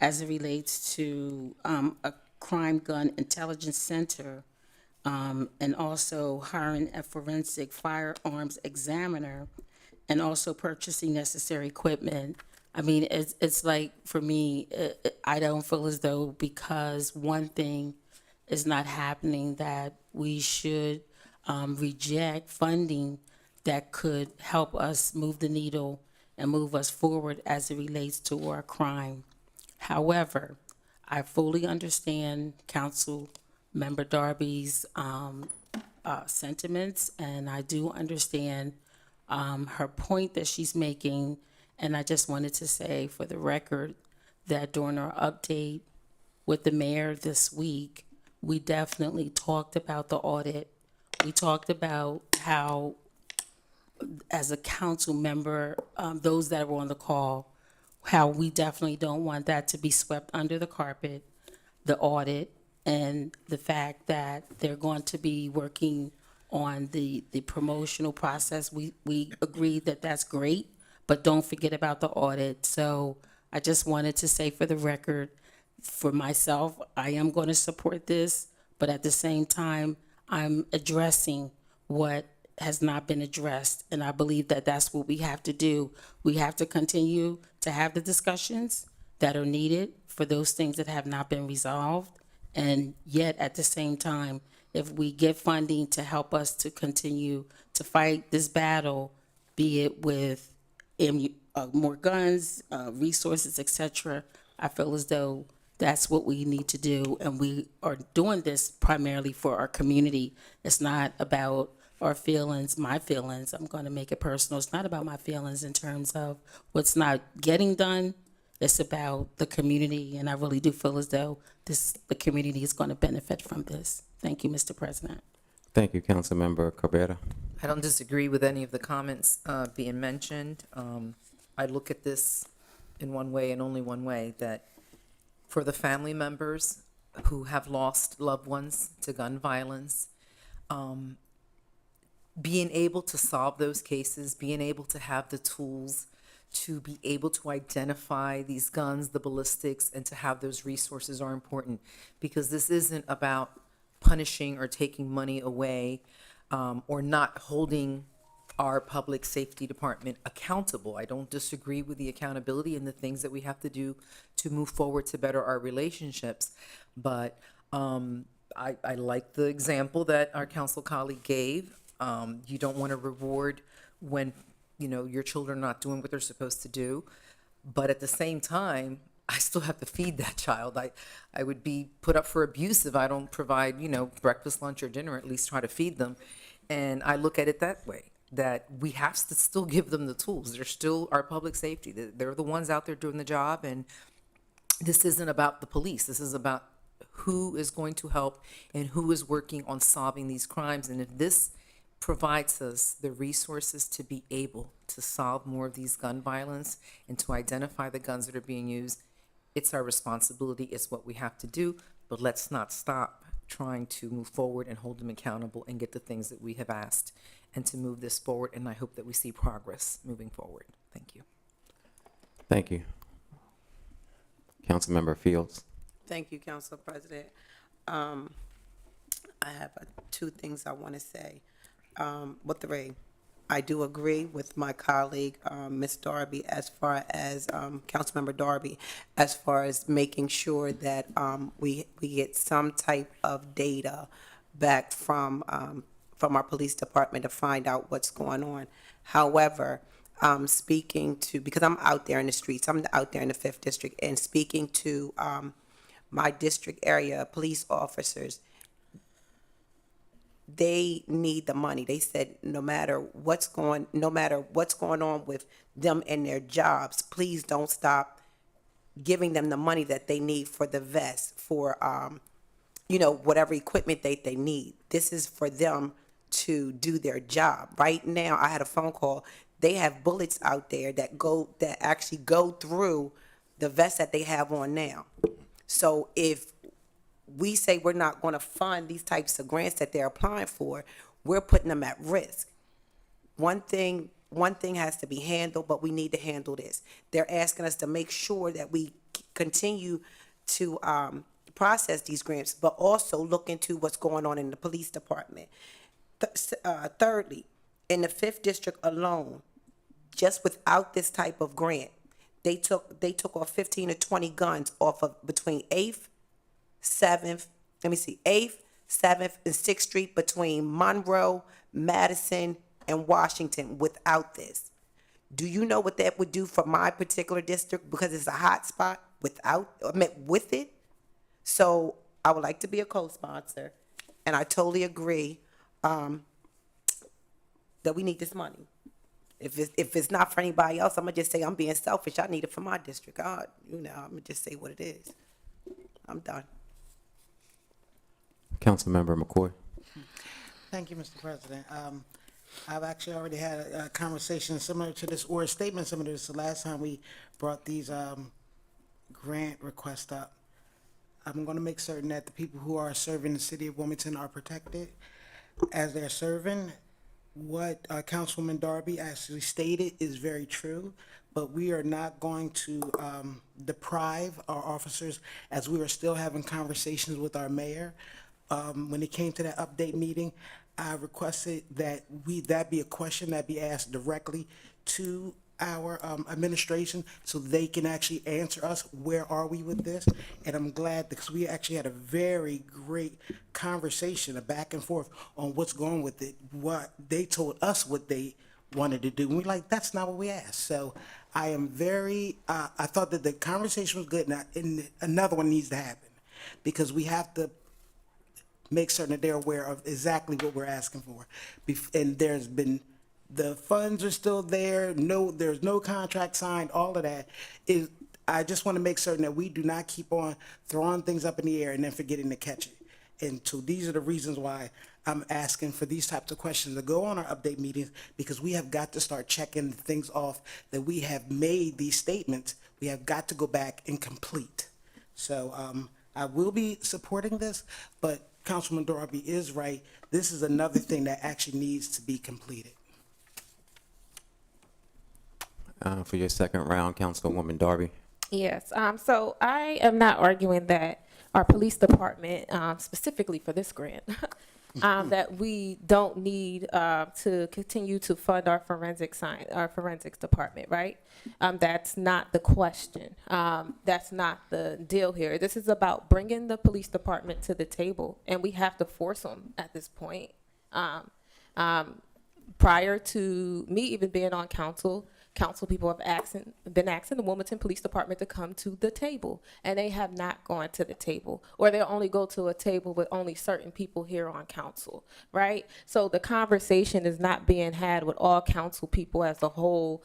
as it relates to a crime gun intelligence center, and also hiring a forensic firearms examiner, and also purchasing necessary equipment. I mean, it's like, for me, I don't feel as though because one thing is not happening that we should reject funding that could help us move the needle and move us forward as it relates to our crime. However, I fully understand Council Member Darby's sentiments, and I do understand her point that she's making. And I just wanted to say for the record that during our update with the mayor this week, we definitely talked about the audit. We talked about how, as a council member, those that were on the call, how we definitely don't want that to be swept under the carpet, the audit, and the fact that they're going to be working on the promotional process. We agreed that that's great, but don't forget about the audit. So I just wanted to say for the record, for myself, I am going to support this, but at the same time, I'm addressing what has not been addressed. And I believe that that's what we have to do. We have to continue to have the discussions that are needed for those things that have not been resolved. And yet at the same time, if we get funding to help us to continue to fight this battle, be it with more guns, resources, etc., I feel as though that's what we need to do. And we are doing this primarily for our community. It's not about our feelings, my feelings. I'm going to make it personal. It's not about my feelings in terms of what's not getting done. It's about the community, and I really do feel as though the community is going to benefit from this. Thank you, Mr. President. Thank you, Councilmember Cabrera. I don't disagree with any of the comments being mentioned. I look at this in one way and only one way, that for the family members who have lost loved ones to gun violence, being able to solve those cases, being able to have the tools to be able to identify these guns, the ballistics, and to have those resources are important, because this isn't about punishing or taking money away, or not holding our public safety department accountable. I don't disagree with the accountability and the things that we have to do to move forward to better our relationships. But I like the example that our council colleague gave. You don't want to reward when your children are not doing what they're supposed to do. But at the same time, I still have to feed that child. I would be put up for abuse if I don't provide, breakfast, lunch, or dinner, at least try to feed them. And I look at it that way, that we have to still give them the tools. They're still our public safety. They're the ones out there doing the job. And this isn't about the police. This is about who is going to help and who is working on solving these crimes. And if this provides us the resources to be able to solve more of these gun violence and to identify the guns that are being used, it's our responsibility. It's what we have to do. But let's not stop trying to move forward and hold them accountable and get the things that we have asked, and to move this forward. And I hope that we see progress moving forward. Thank you. Thank you. Councilmember Fields. Thank you, Council President. I have two things I want to say. I do agree with my colleague, Ms. Darby, as far as Councilmember Darby, as far as making sure that we get some type of data back from our police department to find out what's going on. However, speaking to, because I'm out there in the streets, I'm out there in the 5th District, and speaking to my district area police officers, they need the money. They said no matter what's going on with them and their jobs, please don't stop giving them the money that they need for the vests, for whatever equipment they need. This is for them to do their job. Right now, I had a phone call. They have bullets out there that actually go through the vest that they have on now. So if we say we're not going to fund these types of grants that they're applying for, we're putting them at risk. One thing has to be handled, but we need to handle this. They're asking us to make sure that we continue to process these grants, but also look into what's going on in the police department. Thirdly, in the 5th district alone, just without this type of grant, they took off 15 to 20 guns off of between 8th, 7th, 8th, 7th, and 6th Street between Monroe, Madison, and Washington without this. Do you know what that would do for my particular district? Because it's a hot spot with it. So I would like to be a co-sponsor, and I totally agree that we need this money. If it's not for anybody else, I'm gonna just say I'm being selfish. I need it for my district. I'm gonna just say what it is. I'm done. Councilmember McCoy. Thank you, Mr. President. I've actually already had a conversation similar to this, or a statement similar to this, the last time we brought these grant requests up. I'm going to make certain that the people who are serving the city of Wilmington are protected as they're serving. What Councilwoman Darby actually stated is very true, but we are not going to deprive our officers, as we are still having conversations with our mayor. When it came to that update meeting, I requested that that be a question that be asked directly to our administration, so they can actually answer us, where are we with this? And I'm glad, because we actually had a very great conversation, a back and forth on what's going with it. What they told us what they wanted to do, and we're like, that's not what we asked. So I am very, I thought that the conversation was good, and another one needs to happen, because we have to make certain that they're aware of exactly what we're asking for. And there's been, the funds are still there, there's no contract signed, all of that. I just want to make certain that we do not keep on throwing things up in the air and then forgetting to catch it. And so these are the reasons why I'm asking for these types of questions to go on our update meetings, because we have got to start checking things off that we have made these statements. We have got to go back and complete. So I will be supporting this, but Councilman Darby is right. This is another thing that actually needs to be completed. For your second round, Councilwoman Darby. Yes, so I am not arguing that our police department, specifically for this grant, that we don't need to continue to fund our forensics department, right? That's not the question. That's not the deal here. This is about bringing the police department to the table, and we have to force them at this point. Prior to me even being on council people have been asking the Wilmington Police Department to come to the table, and they have not gone to the table, or they'll only go to a table with only certain people here on council, right? So the conversation is not being had with all council people as a whole.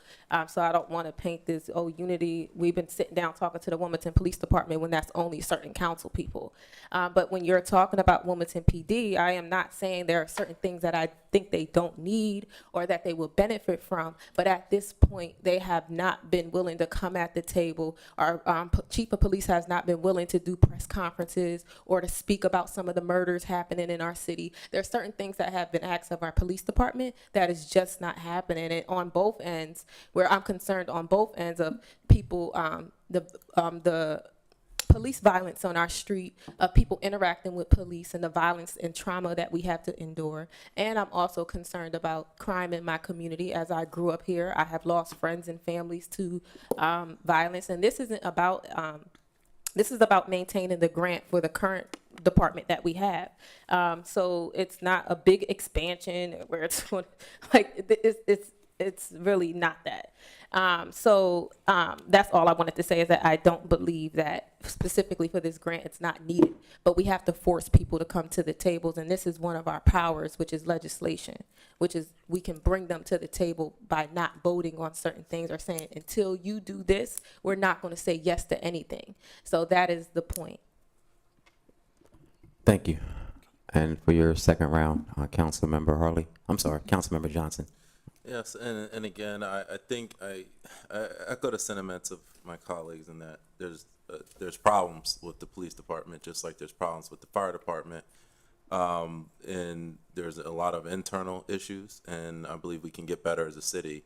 So I don't want to paint this, unity. We've been sitting down talking to the Wilmington Police Department when that's only certain council people. But when you're talking about Wilmington PD, I am not saying there are certain things that I think they don't need or that they will benefit from, but at this point, they have not been willing to come at the table. Our chief of police has not been willing to do press conferences or to speak about some of the murders happening in our city. There are certain things that have been asked of our police department that is just not happening. And on both ends, where I'm concerned on both ends of people, the police violence on our street, of people interacting with police, and the violence and trauma that we have to endure. And I'm also concerned about crime in my community. As I grew up here, I have lost friends and families to violence. And this isn't about, this is about maintaining the grant for the current department that we have. So it's not a big expansion where it's like, it's really not that. That's all I wanted to say, is that I don't believe that specifically for this grant, it's not needed. But we have to force people to come to the tables, and this is one of our powers, which is legislation, which is we can bring them to the table by not voting on certain things or saying, until you do this, we're not going to say yes to anything. So that is the point. Thank you. And for your second round, Councilmember Harley, I'm sorry, Councilmember Johnson. Yes, and again, I think I echo the sentiments of my colleagues in that there's problems with the police department, just like there's problems with the fire department, and there's a lot of internal issues, and I believe we can get better as a city.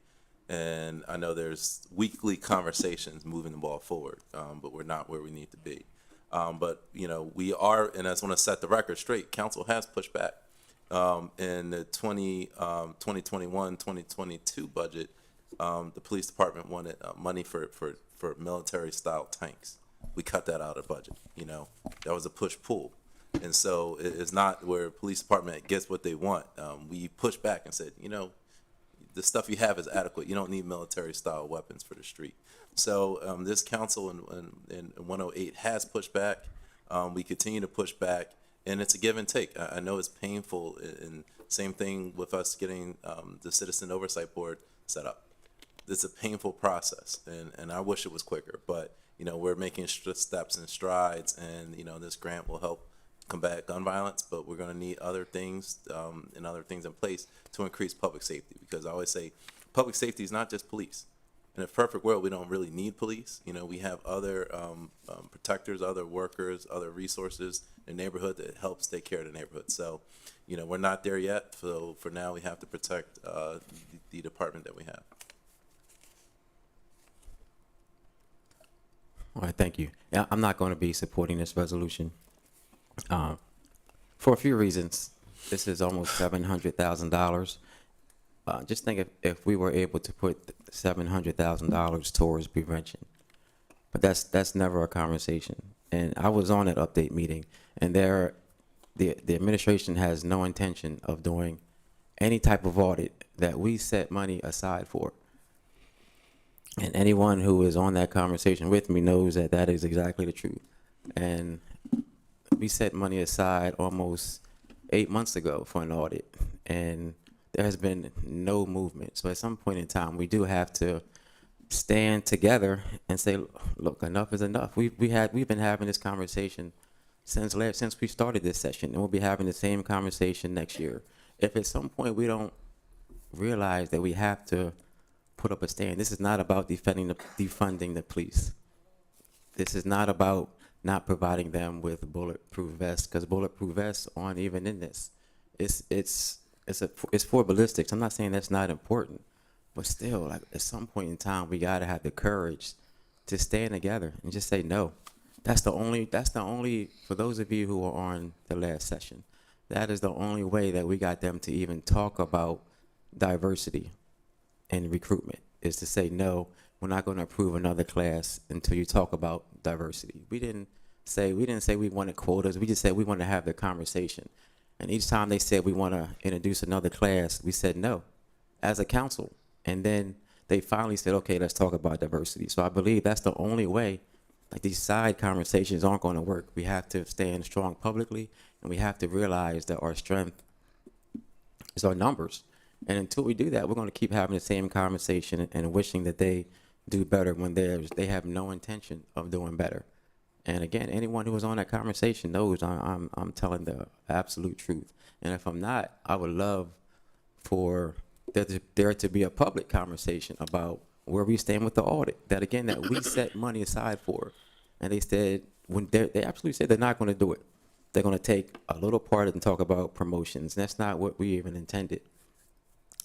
And I know there's weekly conversations moving the ball forward, but we're not where we need to be. But you know, we are, and I just want to set the record straight. Council has pushed back. In the 2021-2022 budget, the police department wanted money for military-style tanks. We cut that out of the budget. You know, that was a push-pull, and so it's not where the police department gets what they want. We pushed back and said, you know, the stuff you have is adequate. You don't need military-style weapons for the street. So this council in 108 has pushed back. We continue to push back. And it's a give and take. I know it's painful, and same thing with us getting the Citizen Oversight Board set up. It's a painful process, and I wish it was quicker. But you know, we're making steps and strides, and you know, this grant will help combat gun violence. But we're going to need other things and other things in place to increase public safety. Because I always say, public safety is not just police. In a perfect world, we don't really need police. You know, we have other protectors, other workers, other resources in the neighborhood that helps take care of the neighborhood. So, you know, we're not there yet. So for now, we have to protect the department that we have. All right, thank you. Yeah, I'm not going to be supporting this resolution for a few reasons. This is almost $700,000. Just think if we were able to put $700,000 towards prevention, but that's never a conversation. And I was on that update meeting, and the administration has no intention of doing any type of audit that we set money aside for. And anyone who is on that conversation with me knows that that is exactly the truth. And we set money aside almost 8 months ago for an audit, and there has been no movement. So at some point in time, we do have to stand together and say, look, enough is enough. We've been having this conversation since we started this session, and we'll be having the same conversation next year. If at some point we don't realize that we have to put up a stand, this is not about defunding the police. This is not about not providing them with bulletproof vests, because bulletproof vests aren't even in this. It's for ballistics. I'm not saying that's not important, but still, like, at some point in time, we gotta have the courage to stand together and just say no. That's the only, for those of you who were on the last session, that is the only way that we got them to even talk about diversity and recruitment, is to say, no, we're not gonna approve another class until you talk about diversity. We didn't say we wanted quotas. We just said we want to have the conversation. And each time they said we want to introduce another class, we said no as a council. And then they finally said, okay, let's talk about diversity. So I believe that's the only way. Like, these side conversations aren't going to work. We have to stand strong publicly, and we have to realize that our strength is our numbers. And until we do that, we're going to keep having the same conversation and wishing that they do better when they have no intention of doing better. And again, anyone who was on that conversation knows I'm telling the absolute truth. And if I'm not, I would love for there to be a public conversation about where we stand with the audit. That again, that we set money aside for. And they said, they absolutely said they're not going to do it. They're going to take a little part and talk about promotions. And that's not what we even intended.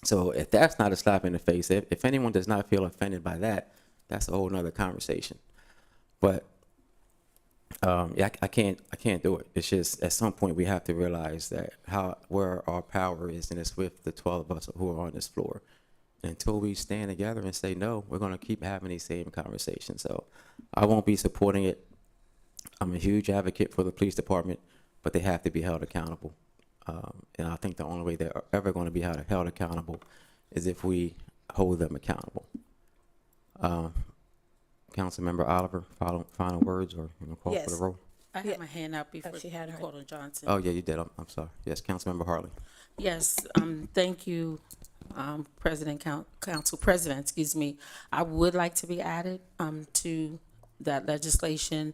So if that's not a slap in the face, if anyone does not feel offended by that, that's a whole nother conversation. But yeah, I can't do it. It's just at some point we have to realize that where our power is, and it's with the 12 of us who are on this floor. And until we stand together and say no, we're going to keep having these same conversations. So I won't be supporting it. I'm a huge advocate for the police department, but they have to be held accountable. And I think the only way they're ever going to be held accountable is if we hold them accountable. Councilmember Oliver, final words, or you know, call for Yes. the roll? I had my hand up before she had her. called on Johnson. Oh, yeah, you did. I'm sorry. Yes, Councilmember Harley. Yes, thank you, Council President, excuse me. I would like to be added, to that legislation.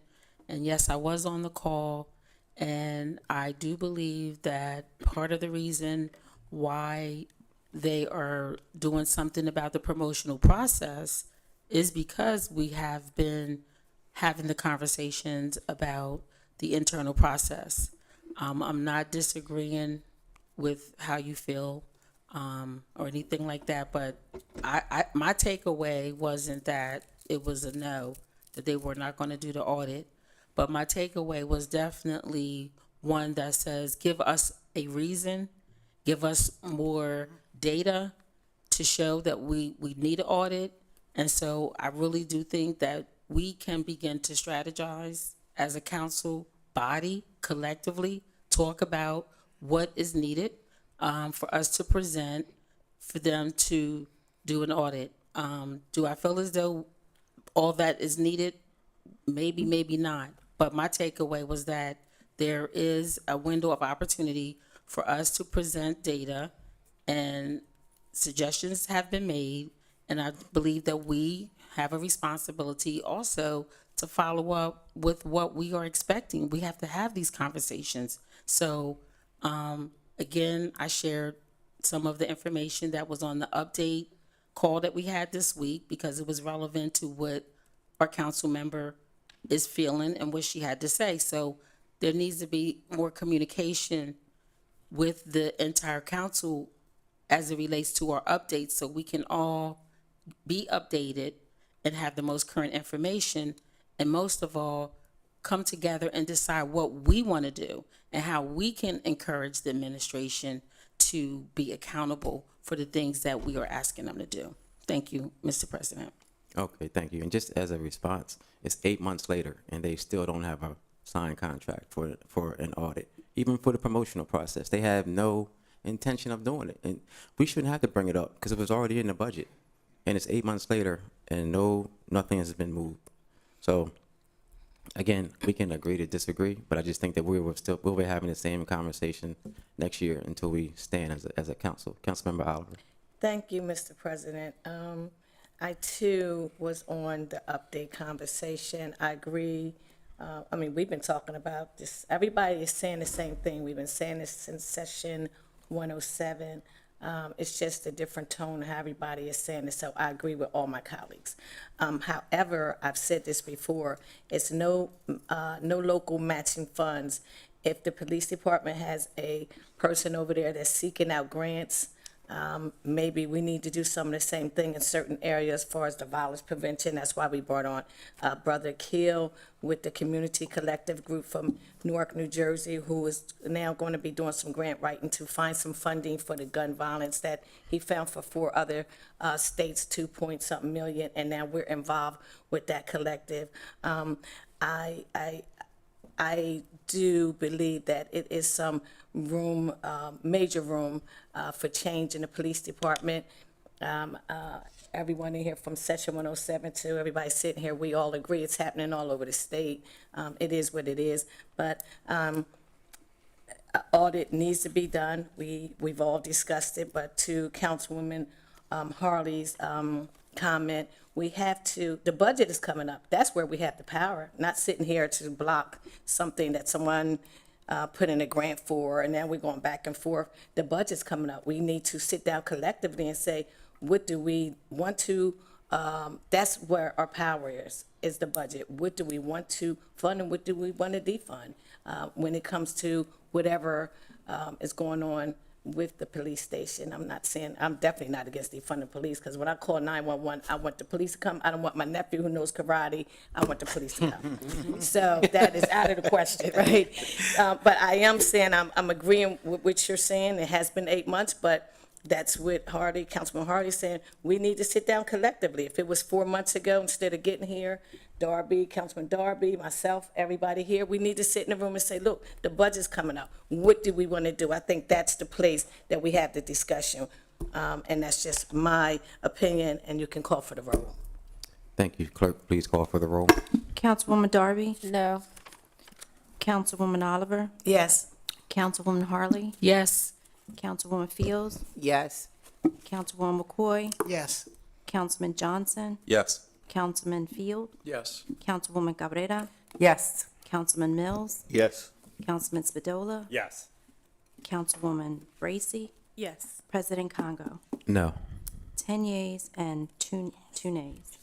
And yes, I was on the call, and I do believe that part of the reason why they are doing something about the promotional process is because we have been having the conversations about the internal process. I'm not disagreeing with how you feel, or anything like that, but my takeaway wasn't that it was a no, that they were not going to do the audit, but my takeaway was definitely one that says, give us a reason, give us more data to show that we need an audit. And so I really do think that we can begin to strategize as a council body collectively, talk about what is needed for us to present for them to do an audit. Do I feel as though all that is needed? Maybe, maybe not. But my takeaway was that there is a window of opportunity for us to present data, and suggestions have been made. And I believe that we have a responsibility also to follow up with what we are expecting. We have to have these conversations. So, again, I shared some of the information that was on the update call that we had this week because it was relevant to what our council member is feeling and what she had to say. So there needs to be more communication with the entire council as it relates to our updates, so we can all be updated and have the most current information, and most of all, come together and decide what we want to do and how we can encourage the administration to be accountable for the things that we are asking them to do. Thank you, Mr. President. Okay, thank you. And just as a response, it's 8 months later, and they still don't have a signed contract for an audit, even for the promotional process. They have no intention of doing it, and we shouldn't have to bring it up because it was already in the budget, and it's 8 months later, and nothing has been moved. So, again, we can agree to disagree, but I just think that we'll be having the same conversation next year until we stand as a council. Councilmember Oliver. Thank you, Mr. President. I too was on the update conversation. I agree. I mean, we've been talking about this. Everybody is saying the same thing. We've been saying this since session 107. It's just a different tone how everybody is saying it, so I agree with all my colleagues. However, I've said this before, it's no local matching funds. If the police department has a person over there that's seeking out grants, maybe we need to do some of the same thing in certain areas as far as the violence prevention. That's why we brought on Brother Keel with the Community Collective Group from Newark, New Jersey, who is now going to be doing some grant writing to find some funding for the gun violence that he found for 4 other states, 2-point-something million, and now we're involved with that collective. I do believe that it is some room, major room for change in the police department. Everyone in here from session 107 to everybody sitting here, we all agree it's happening all over the state. It is what it is, but audit needs to be done. We've all discussed it, but to Councilwoman Harley's comment, we have to, the budget is coming up. That's where we have the power, not sitting here to block something that someone put in a grant for, and now we're going back and forth. The budget's coming up. We need to sit down collectively and say, what do we want to, that's where our power is the budget. What do we want to fund and what do we want to defund when it comes to whatever is going on with the police station? I'm not saying, I'm definitely not against defunding police, because when I call 911, I want the police to come. I don't want my nephew who knows karate. I want the police to come. So that is out of the question, right? But I am saying, I'm agreeing with what you're saying. It has been 8 months, but that's what Councilman Hardy saying. We need to sit down collectively. If it was 4 months ago, instead of getting here, Darby, Councilman Darby, myself, everybody here, we need to sit in the room and say, look, the budget's coming up. What do we want to do? I think that's the place that we have the discussion. And that's just my opinion, and you can call for the roll. Thank you. Clerk, please call for the roll. Councilwoman Darby? No. Councilwoman Oliver? Yes. Councilwoman Harley? Yes. Councilwoman Fields? Yes. Councilwoman McCoy? Yes. Councilman Johnson? Yes. Councilman Field? Yes. Councilwoman Cabrera? Yes. Councilman Mills? Yes. Councilman Spadola? Yes. Councilwoman Bracy? Yes. President Congo? No. 10 yeas and two nays.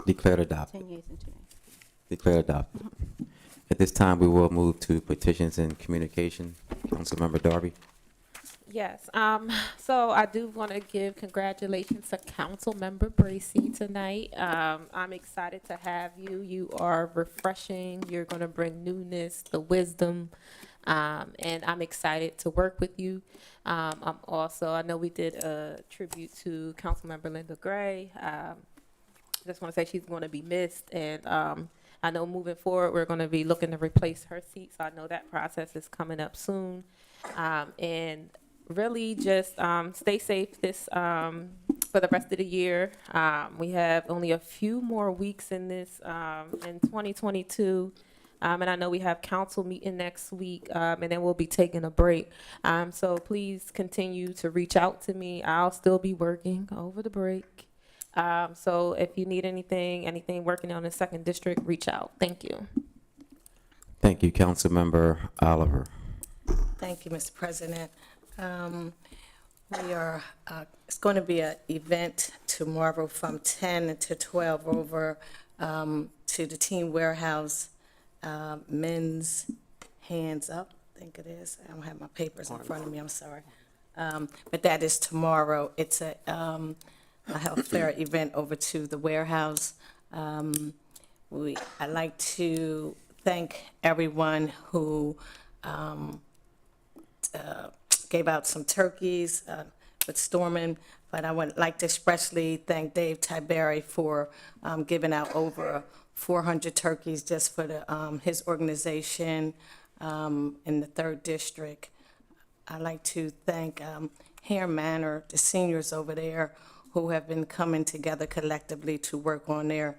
Declared adopted. 10 yeas and 2 nays. Declared adopted. At this time, we will move to petitions and communication. Councilmember Darby. Yes, so I do want to give congratulations to Councilmember Bracy tonight. I'm excited to have you. You are refreshing. You're going to bring newness, the wisdom, and I'm excited to work with you. I'm also, I know we did a tribute to Councilmember Linda Gray. Just want to say she's going to be missed, and I know moving forward, we're going to be looking to replace her seat, so I know that process is coming up soon. And really just stay safe this for the rest of the year. We have only a few more weeks in this in 2022. And I know we have council meeting next week, and then we'll be taking a break. So please continue to reach out to me. I'll still be working over the break. So if you need anything working on the 2nd District, reach out. Thank you. Thank you, Councilmember Oliver. Thank you, Mr. President. We are, it's going to be an event tomorrow from 10 to 12 over to the Teen Warehouse Men's Hands Up, I think it is. I don't have my papers in front of me, I'm sorry. But that is tomorrow. It's a health fair event over to the warehouse. I'd like to thank everyone who gave out some turkeys with Stormin, but I would like to especially thank Dave Tiberi for giving out over 400 turkeys just for his organization in the 3rd District. I'd like to thank Hare Manor, the seniors over there, who have been coming together collectively to work on their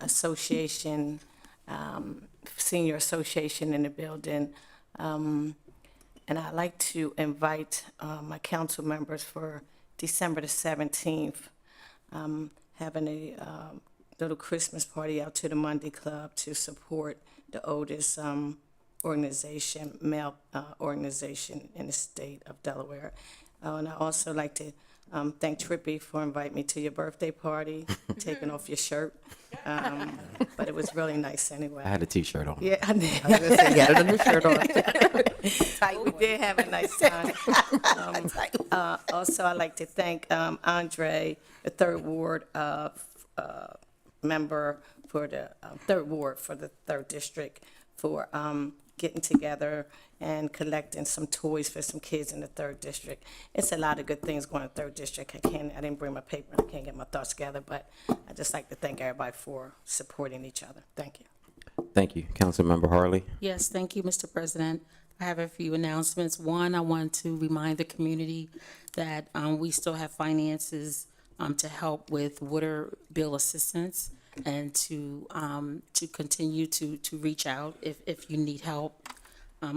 association, senior association in the building. And I'd like to invite my council members for December the 17th, having a little Christmas party out to the Monday Club to support the oldest organization, male organization in the state of Delaware. And I also like to thank Trippy for inviting me to your birthday party, taking off your shirt. But it was really nice anyway. I had a T-shirt on. Yeah, I did. I was gonna say, you had another shirt on. We did have a nice time. Also, I'd like to thank Andre, the 3rd Ward member for the 3rd Ward for the 3rd District, for getting together and collecting some toys for some kids in the 3rd District. It's a lot of good things going on in the 3rd District. I didn't bring my paper, I can't get my thoughts together, but I just like to thank everybody for supporting each other. Thank you. Thank you. Councilmember Harley. Yes, thank you, Mr. President. I have a few announcements. One, I want to remind the community that we still have finances to help with water bill assistance, and to continue to reach out if you need help.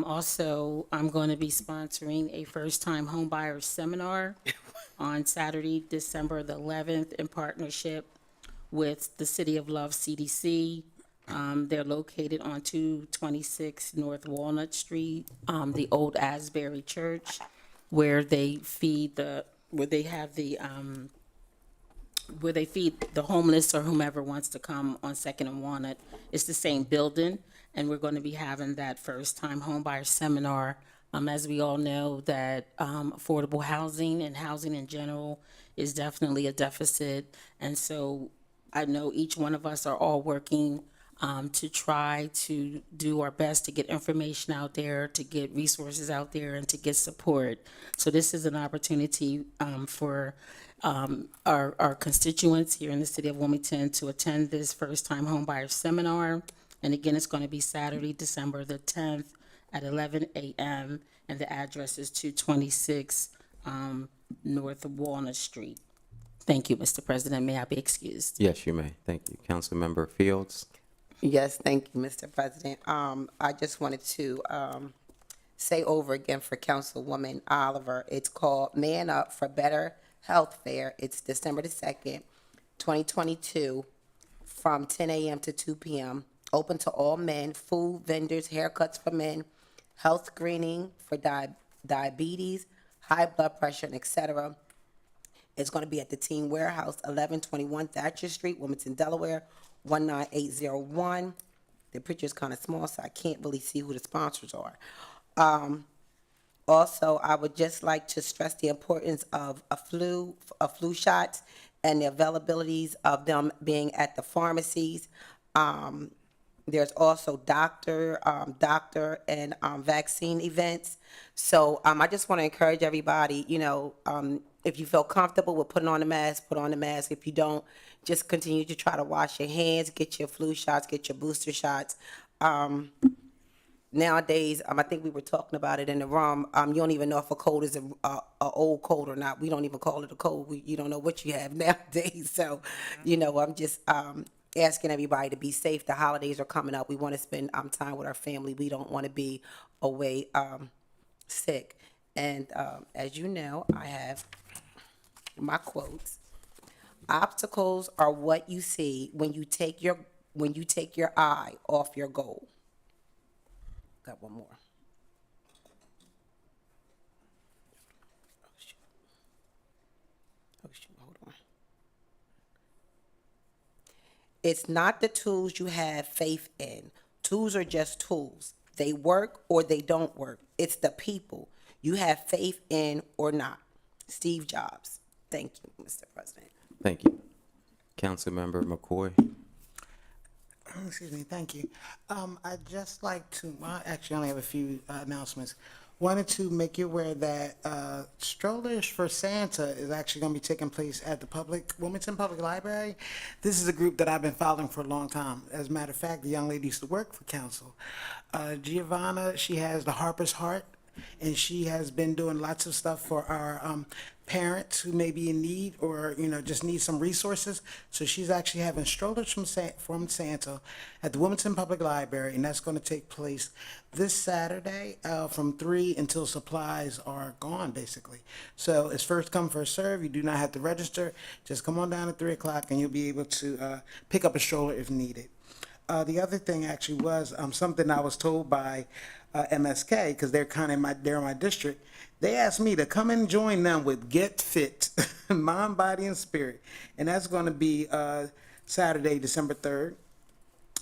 Also, I'm going to be sponsoring a first-time homebuyer seminar on Saturday, December the 11th, in partnership with the City of Love CDC. They're located on 226 North Walnut Street, the old Asbury Church, where they feed the homeless or whomever wants to come on 2nd and Walnut. It's the same building, and we're going to be having that first-time homebuyer seminar. As we all know, that affordable housing and housing in general is definitely a deficit, and so I know each one of us are all working to try to do our best to get information out there, to get resources out there, and to get support. So this is an opportunity for our constituents here in the city of Wilmington to attend this first-time homebuyer seminar. And again, it's going to be Saturday, December the 10th at 11 a.m. And the address is 226 North Walnut Street. Thank you, Mr. President. May I be excused? Yes, you may. Thank you. Councilmember Fields? Yes, thank you, Mr. President. I just wanted to, say over again for Councilwoman Oliver, it's called Man Up for Better Health Fair. It's December the 2nd, 2022, from 10 a.m. to 2 p.m. Open to all men, food vendors, haircuts for men, health screening for diabetes, high blood pressure, and etc. It's going to be at the Team Warehouse, 1121 Thatcher Street, Wilmington, Delaware, 19801. The picture is kind of small, so I can't really see who the sponsors are. Also, I would just like to stress the importance of flu shots and the availabilities of them being at the pharmacies. There's also doctor and vaccine events. So I just want to encourage everybody, if you feel comfortable with putting on a mask, put on a mask. If you don't, just continue to try to wash your hands, get your flu shots, get your booster shots. Nowadays, I think we were talking about it in the room. You don't even know if a cold is a old cold or not. We don't even call it a cold. You don't know what you have nowadays. So, I'm just asking everybody to be safe. The holidays are coming up. We want to spend time with our family. We don't want to be away sick. And as you know, I have my quotes. Obstacles are what you see when you take your eye off your goal. Got one more. Hold on. It's not the tools you have faith in. Tools are just tools. They work or they don't work. It's the people you have faith in or not. Steve Jobs. Thank you, Mr. President. Thank you. Councilmember McCoy? Excuse me, thank you. I'd just like to, well, actually, I only have a few announcements. Wanted to make you aware that Strollers for Santa is actually going to be taking place at the Wilmington Public Library. This is a group that I've been following for a long time. As a matter of fact, the young lady used to work for council. Giovanna, she has the Harper's Heart, and she has been doing lots of stuff for our parents who may be in need or just need some resources. So she's actually having strollers from Santa at the Wilmington Public Library, and that's going to take place this Saturday from 3 until supplies are gone, basically. So it's first come, first serve. You do not have to register. Just come on down at 3 o'clock and you'll be able to pick up a stroller if needed. The other thing actually was something I was told by MSK, because they're kind of they're in my district. They asked me to come and join them with Get Fit, Mind, Body, and Spirit. And that's going to be Saturday, December 3rd.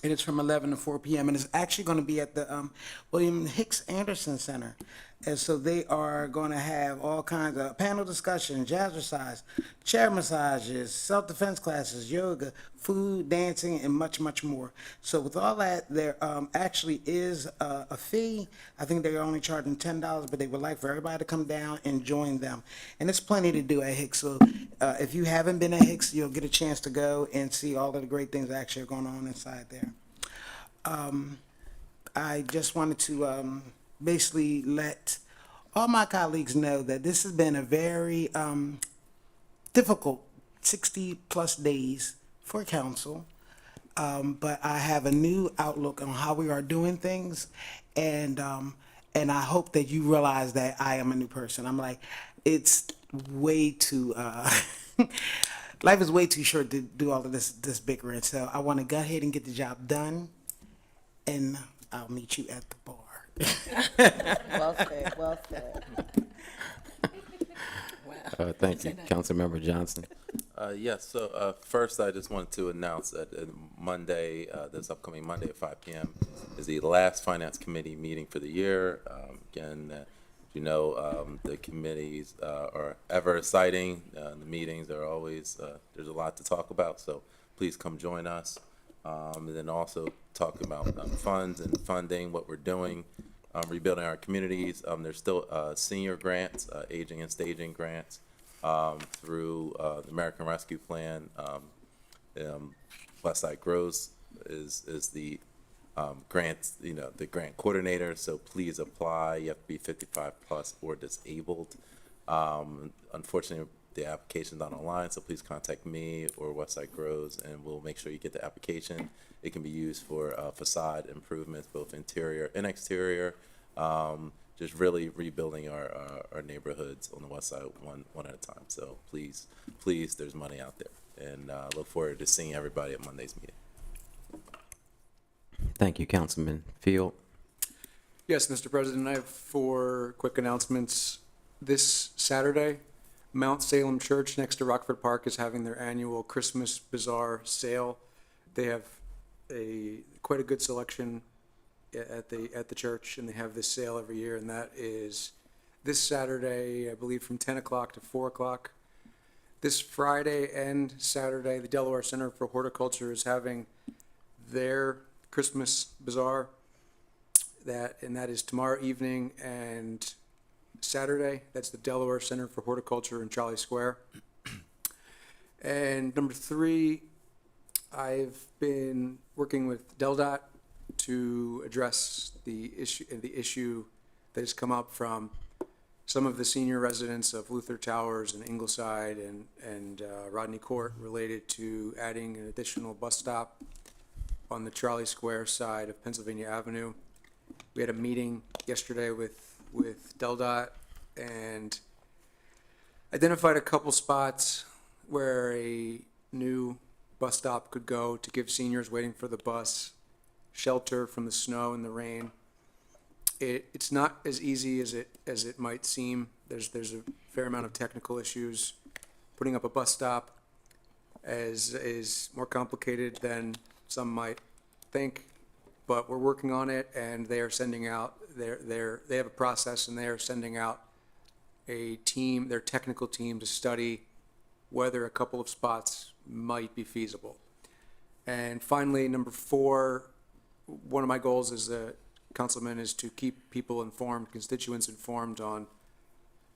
And it's from 11 to 4 p.m. And it's actually going to be at the William Hicks Anderson Center. And so they are going to have all kinds of panel discussion, jazzercise, chair massages, self-defense classes, yoga, food, dancing, and much, much more. So with all that, there actually is a fee. I think they're only charging $10, but they would like for everybody to come down and join them. And there's plenty to do at Hicks. So if you haven't been at Hicks, you'll get a chance to go and see all of the great things that actually are going on inside there. I just wanted to basically let all my colleagues know that this has been a very difficult 60-plus days for council, but I have a new outlook on how we are doing things, and I hope that you realize that I am a new person. I'm like, it's way too life is way too short to do all of this bickering, so I want to go ahead and get the job done, and I'll meet you at the bar. Well said, well said. Thank you. Councilmember Johnson? Yes, so first I just wanted to announce that Monday, this upcoming Monday at 5 p.m. is the last Finance Committee meeting for the year. Again, the committees are ever exciting. The meetings are always, there's a lot to talk about, so please come join us. And then also talk about funds and funding, what we're doing, rebuilding our communities. There's still senior grants, aging and staging grants through the American Rescue Plan. Westside Grows is the grants, the grant coordinator. So please apply. You have to be 55 plus or disabled. Unfortunately, the application's not online, so please contact me or Westside Grows, and we'll make sure you get the application. It can be used for facade improvements, both interior and exterior. Just really rebuilding our neighborhoods on the west side one at a time. So please, there's money out there, and look forward to seeing everybody at Monday's meeting. Thank you, Councilman Field. Yes, Mr. President, I have 4 quick announcements. This Saturday, Mount Salem Church next to Rockford Park is having their annual Christmas Bazaar sale. They have quite a good selection at the church, and they have this sale every year, and that is this Saturday, I believe, from 10 o'clock to 4 o'clock. This Friday and Saturday, the Delaware Center for Horticulture is having their Christmas Bazaar. That is tomorrow evening and Saturday. That's the Delaware Center for Horticulture in Charlie Square. And number 3, I've been working with DelDOT to address the issue that has come up from some of the senior residents of Luther Towers and Ingleside and Rodney Court related to adding an additional bus stop on the Charlie Square side of Pennsylvania Avenue. We had a meeting yesterday with DelDOT and identified a couple spots where a new bus stop could go to give seniors waiting for the bus shelter from the snow and the rain. It's not as easy as it might seem. There's a fair amount of technical issues. Putting up a bus stop is more complicated than some might think, but we're working on it, and they are sending out they have a process, and they are sending out a team, their technical team, to study whether a couple of spots might be feasible. And finally, number 4, one of my goals as a councilman is to keep people informed, constituents informed on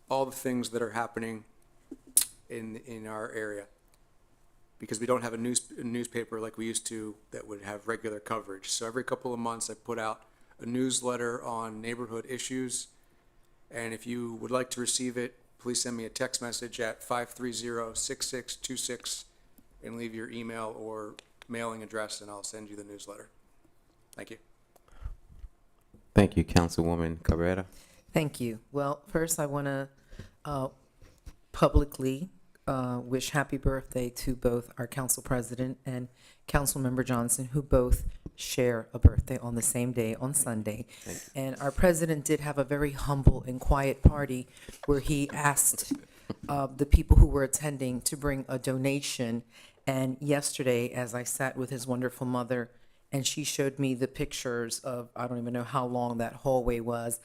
all the things that are happening in our area, because we don't have a newspaper like we used to that would have regular coverage. So every couple of months I put out a newsletter on neighborhood issues, and if you would like to receive it, please send me a text message at 530-6626 and leave your email or mailing address, and I'll send you the newsletter. Thank you. Thank you, Councilwoman Cabrera. Thank you. Well, first I want to publicly wish happy birthday to both our council president and Councilmember Johnson, who both share a birthday on the same day, on Sunday. And our president did have a very humble and quiet party where he asked the people who were attending to bring a donation. And yesterday, as I sat with his wonderful mother, and she showed me the pictures of, I don't even know how long that hallway was.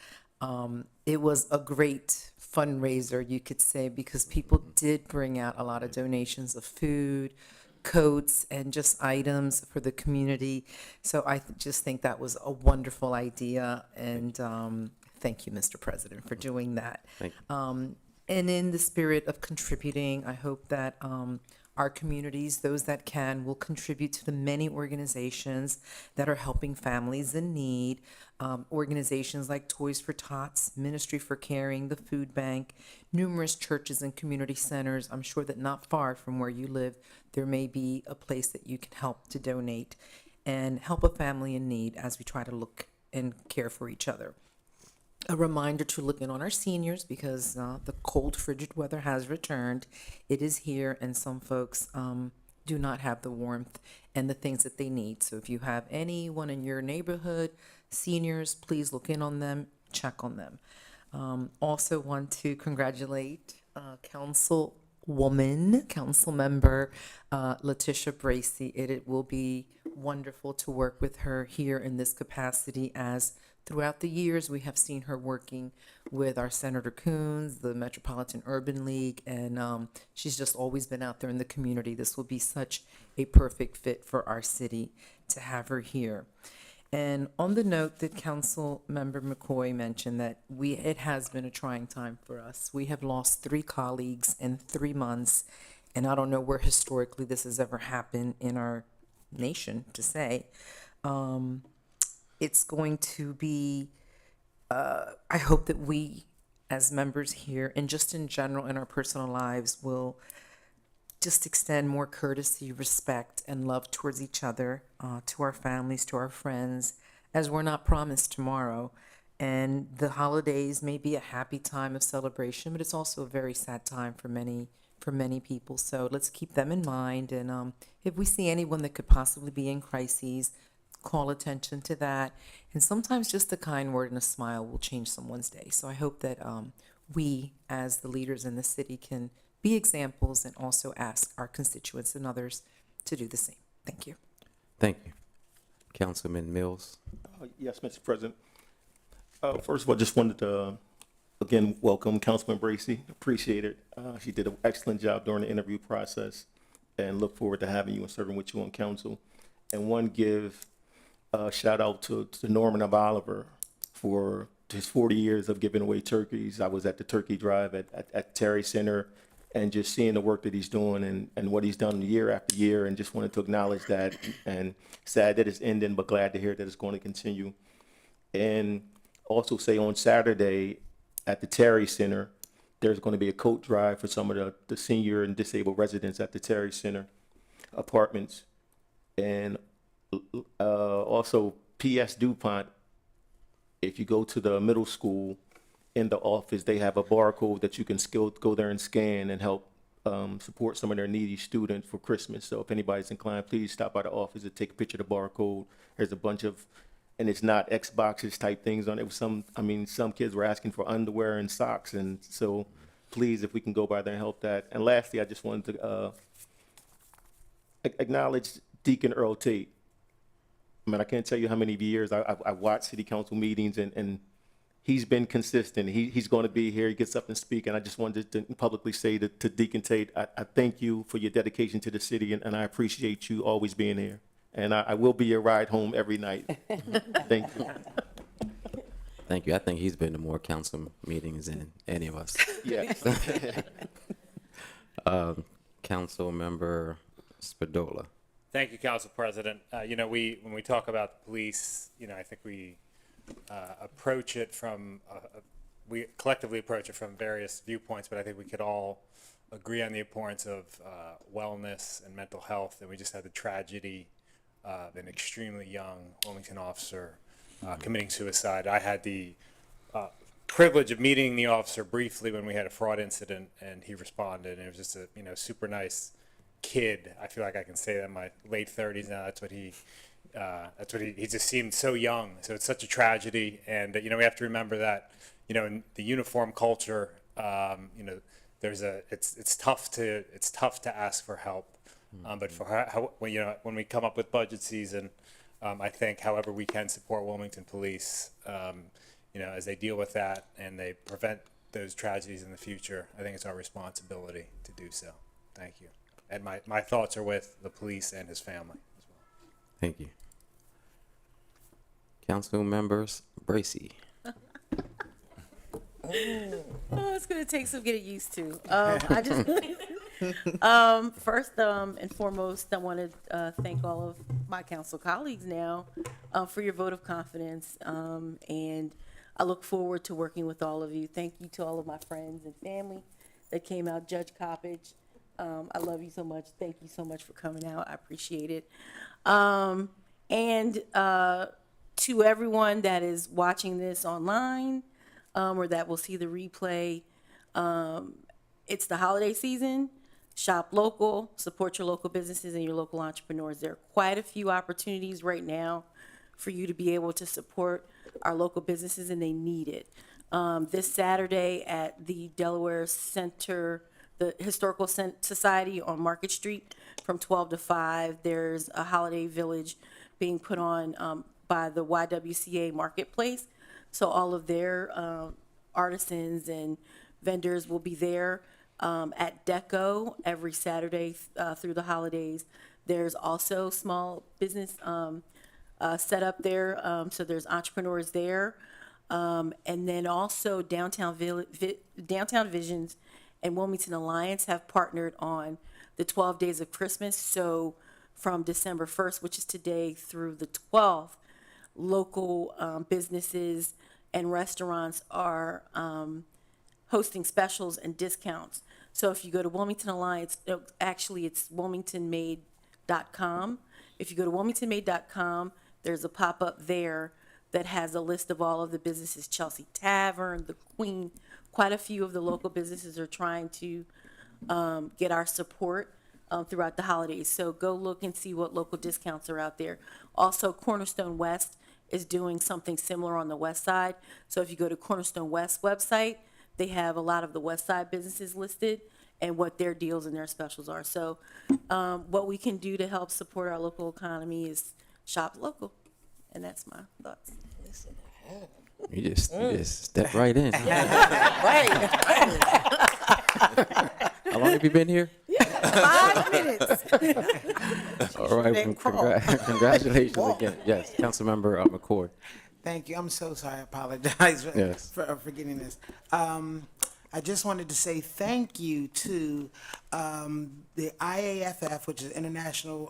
It was a great fundraiser, you could say, because people did bring out a lot of donations of food, coats, and just items for the community. So I just think that was a wonderful idea, and thank you, Mr. President, for doing that. Thank And in the spirit of contributing, I hope that our communities, those that can, will contribute to the many organizations that are helping families in need. Organizations like Toys for Tots, Ministry for Caring, the Food Bank, numerous churches and community centers. I'm sure that not far from where you live, there may be a place that you can help to donate and help a family in need as we try to look and care for each other. A reminder to look in on our seniors, because the cold, frigid weather has returned. It is here, and some folks do not have the warmth and the things that they need. So if you have anyone in your neighborhood, seniors, please look in on them, check on them. Also want to congratulate council member Letitia Bracy. It will be wonderful to work with her here in this capacity, as throughout the years we have seen her working with our Senator Coons, the Metropolitan Urban League, and she's just always been out there in the community. This will be such a perfect fit for our city to have her here. And on the note that Council Member McCoy mentioned, that it has been a trying time for us. We have lost 3 colleagues in 3 months, and I don't know where historically this has ever happened in our nation to say. It's going to be, I hope that we as members here and just in general in our personal lives will just extend more courtesy, respect, and love towards each other, to our families, to our friends, as we're not promised tomorrow. And the holidays may be a happy time of celebration, but it's also a very sad time for many people. So let's keep them in mind. And if we see anyone that could possibly be in crises, call attention to that. And sometimes just a kind word and a smile will change someone's day. So I hope that we, as the leaders in the city, can be examples and also ask our constituents and others to do the same. Thank you. Thank you. Councilman Mills. Yes, Mr. President. First of all, just wanted to, again, welcome Councilman Bracy. Appreciate it. She did an excellent job during the interview process and look forward to having you and serving with you on council. And give a shout out to Norman of Oliver for his 40 years of giving away turkeys. I was at the turkey drive at Terry Center and just seeing the work that he's doing and what he's done year after year, and just wanted to acknowledge that, and sad that it's ending, but glad to hear that it's going to continue. And also say on Saturday at the Terry Center, there's going to be a coat drive for some of the senior and disabled residents at the Terry Center apartments. And also P.S. DuPont, if you go to the middle school, in the office, they have a barcode that you can go there and scan and help support some of their needy students for Christmas. So if anybody's inclined, please stop by the office and take a picture of the barcode. There's a bunch of, and it's not Xboxes type things on it. Some kids were asking for underwear and socks, and so please, if we can go by there and help that. And lastly, I just wanted to acknowledge Deacon Earl Tate. I can't tell you how many years I watched city council meetings, and he's been consistent. He's going to be here. He gets up and speak. And I just wanted to publicly say to Deacon Tate, I thank you for your dedication to the city, and I appreciate you always being here. And I will be your ride home every night. Thank you. Thank you. I think he's been to more council meetings than any of us. Yes. Council Member Spadola. Thank you, Council President. When we talk about the police, I think we approach it we collectively approach it from various viewpoints, but I think we could all agree on the importance of wellness and mental health. And we just had the tragedy of an extremely young Wilmington officer committing suicide. I had the privilege of meeting the officer briefly when we had a fraud incident, and he responded, and it was just a super nice kid. I feel like I can say that in my late 30s now. That's what he just seemed so young. So it's such a tragedy. And, we have to remember that, in the uniform culture, it's tough to ask for help. But when we come up with budget season, I think however we can support Wilmington Police, as they deal with that and they prevent those tragedies in the future, I think it's our responsibility to do so. Thank you. And my thoughts are with the police and his family as well. Thank you. Council members Bracy. It's gonna take some getting used to. First and foremost, I want to thank all of my council colleagues now for your vote of confidence, and I look forward to working with all of you. Thank you to all of my friends and family that came out. Judge Coppage, I love you so much. Thank you so much for coming out. I appreciate it. And to everyone that is watching this online, or that will see the replay, it's the holiday season. Shop local, support your local businesses and your local entrepreneurs. There are quite a few opportunities right now for you to be able to support our local businesses, and they need it. This Saturday at the Delaware Center, the Historical Society on Market Street, from 12 to 5, there's a holiday village being put on by the YWCA Marketplace. So all of their artisans and vendors will be there. At Deco every Saturday through the holidays. There's also small business set up there, so there's entrepreneurs there. And then also Downtown Visions and Wilmington Alliance have partnered on the 12 Days of Christmas. So from December 1st, which is today, through the 12th, local businesses and restaurants are hosting specials and discounts. So if you go to Wilmington Alliance, actually it's wilmingtonmade.com. If you go to wilmingtonmade.com, there's a pop-up there that has a list of all of the businesses, Chelsea Tavern, the Queen. Quite a few of the local businesses are trying to get our support throughout the holidays. So go look and see what local discounts are out there. Also, Cornerstone West is doing something similar on the west side. So if you go to Cornerstone West website, they have a lot of the west side businesses listed and what their deals and their specials are. So what we can do to help support our local economy is shop local. And that's my thoughts. You just step right in. How long have you been here? 5 minutes. All right, congratulations again. Yes, Councilmember McCord. Thank you. I'm so sorry. I apologize Yes. for getting this. I just wanted to say thank you to the IAFF, which is International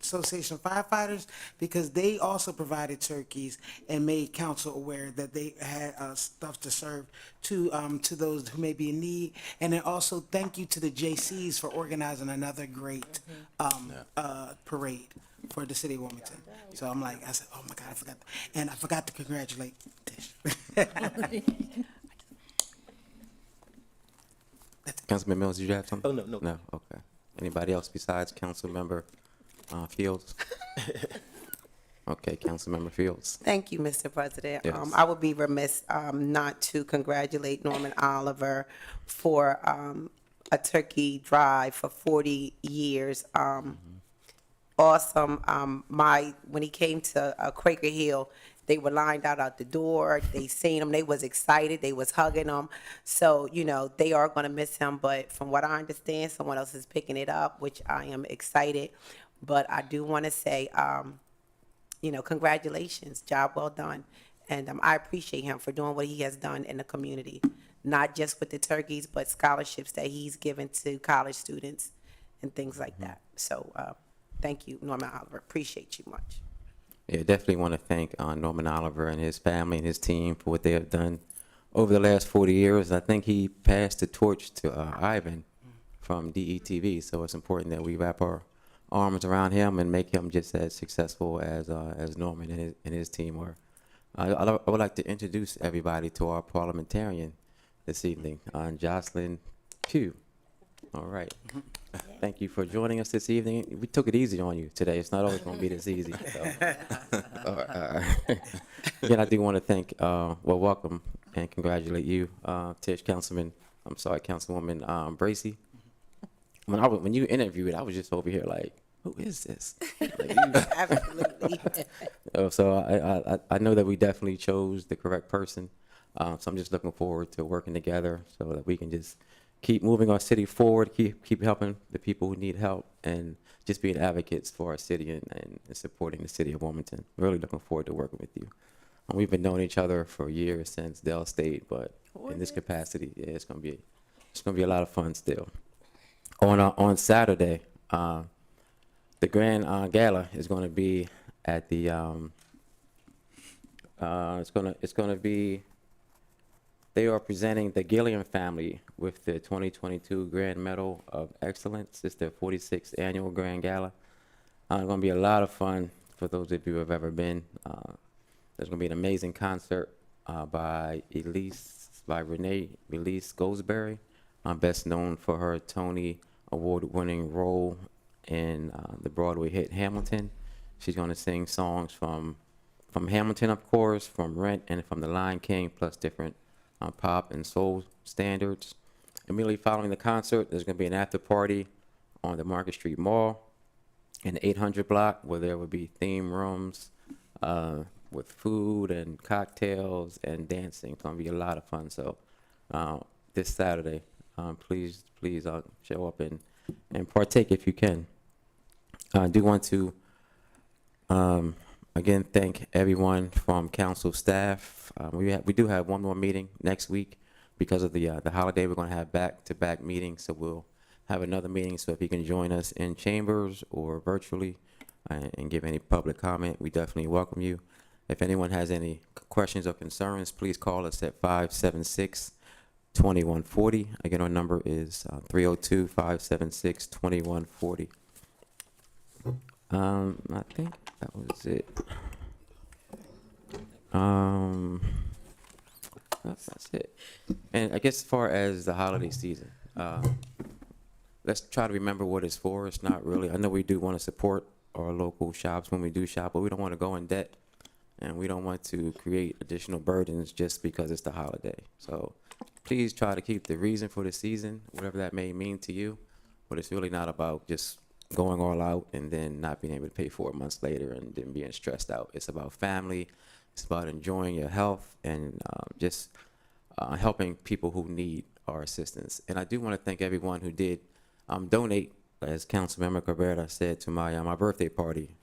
Association of Firefighters, because they also provided turkeys and made council aware that they had stuff to serve to those who may be in need. And then also thank you to the JCs for organizing another great parade for the city of Wilmington. So I'm like, I said, oh my God, I forgot. And I forgot to congratulate Tish. Councilman Mills, did you have something? Oh, no. No, okay. Anybody else besides Councilmember Fields? Okay, Councilmember Fields. Thank you, Mr. President. Yes. I would be remiss not to congratulate Norman Oliver for a turkey drive for 40 years. Awesome. When he came to Quaker Hill, they were lined out the door. They seen him. They was excited. They was hugging him. So, they are going to miss him. But from what I understand, someone else is picking it up, which I am excited. But I do want to say, congratulations. Job well done. And I appreciate him for doing what he has done in the community, not just with the turkeys, but scholarships that he's given to college students and things like that. So thank you, Norman Oliver. Appreciate you much. Yeah, definitely want to thank Norman Oliver and his family and his team for what they have done over the last 40 years. I think he passed the torch to Ivan from DETV, so it's important that we wrap our arms around him and make him just as successful as Norman and his team were. I would like to introduce everybody to our parliamentarian this evening, Jocelyn Pugh. All right. Thank you for joining us this evening. We took it easy on you today. It's not always going to be this easy. So. Again, I do want to thank, welcome and congratulate you, Tish, Councilwoman Bracy. When you interviewed, I was just over here like, who is this? Absolutely. So I know that we definitely chose the correct person. So I'm just looking forward to working together so that we can just keep moving our city forward, keep helping the people who need help, and just being advocates for our city and supporting the city of Wilmington. Really looking forward to working with you. We've been knowing each other for years since Dell State, but in this capacity, yeah, it's gonna be a lot of fun still. On Saturday, the grand gala is going to be at the they are presenting the Gilliam family with the 2022 Grand Medal of Excellence. It's their 46th annual Grand Gala. It's going to be a lot of fun for those of you who have ever been. There's going to be an amazing concert by Renee Elise Goldsberry, best known for her Tony Award-winning role in the Broadway hit Hamilton. She's going to sing songs from Hamilton, of course, from Rent, and from The Lion King, plus different pop and soul standards. Immediately following the concert, there's going to be an after party on the Market Street Mall in the 800 block, where there will be theme rooms with food and cocktails and dancing. It's going to be a lot of fun. So this Saturday, please show up and partake if you can. I do want to again thank everyone from council staff. We do have one more meeting next week because of the holiday. We're going to have back-to-back meetings, so we'll have another meeting. So if you can join us in chambers or virtually and give any public comment, we definitely welcome you. If anyone has any questions or concerns, please call us at 2140. Again, our number is 302-576-2140. I think that was it. That's it. And I guess as far as the holiday season, let's try to remember what it's for. It's not really, I know we do want to support our local shops when we do shop, but we don't want to go in debt, and we don't want to create additional burdens just because it's the holiday. So please try to keep the reason for the season, whatever that may mean to you, but it's really not about just going all out and then not being able to pay 4 months later and then being stressed out. It's about family. It's about enjoying your health and just helping people who need our assistance. And I do want to thank everyone who did donate, as Councilmember Cabrera said, to my birthday party.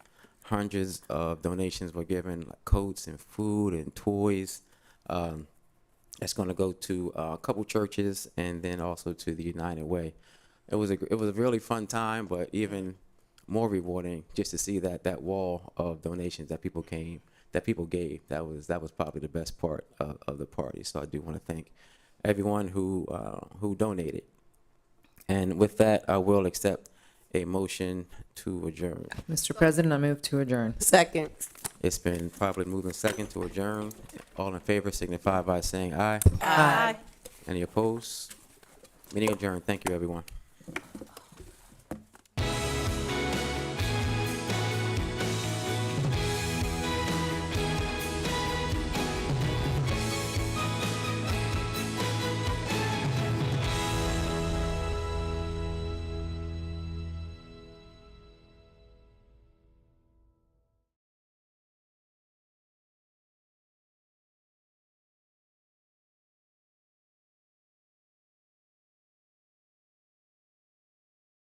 Hundreds of donations were given, like coats and food and toys. That's going to go to a couple churches and then also to the United Way. It was a really fun time, but even more rewarding just to see that wall of donations that people gave. That was probably the best part of the party. So I do want to thank everyone who donated. And with that, I will accept a motion to adjourn. Mr. President, I move to adjourn. Second. It's been probably moved and second to adjourn. All in favor signify by saying aye. Aye. Any opposed? Meeting adjourned. Thank you, everyone.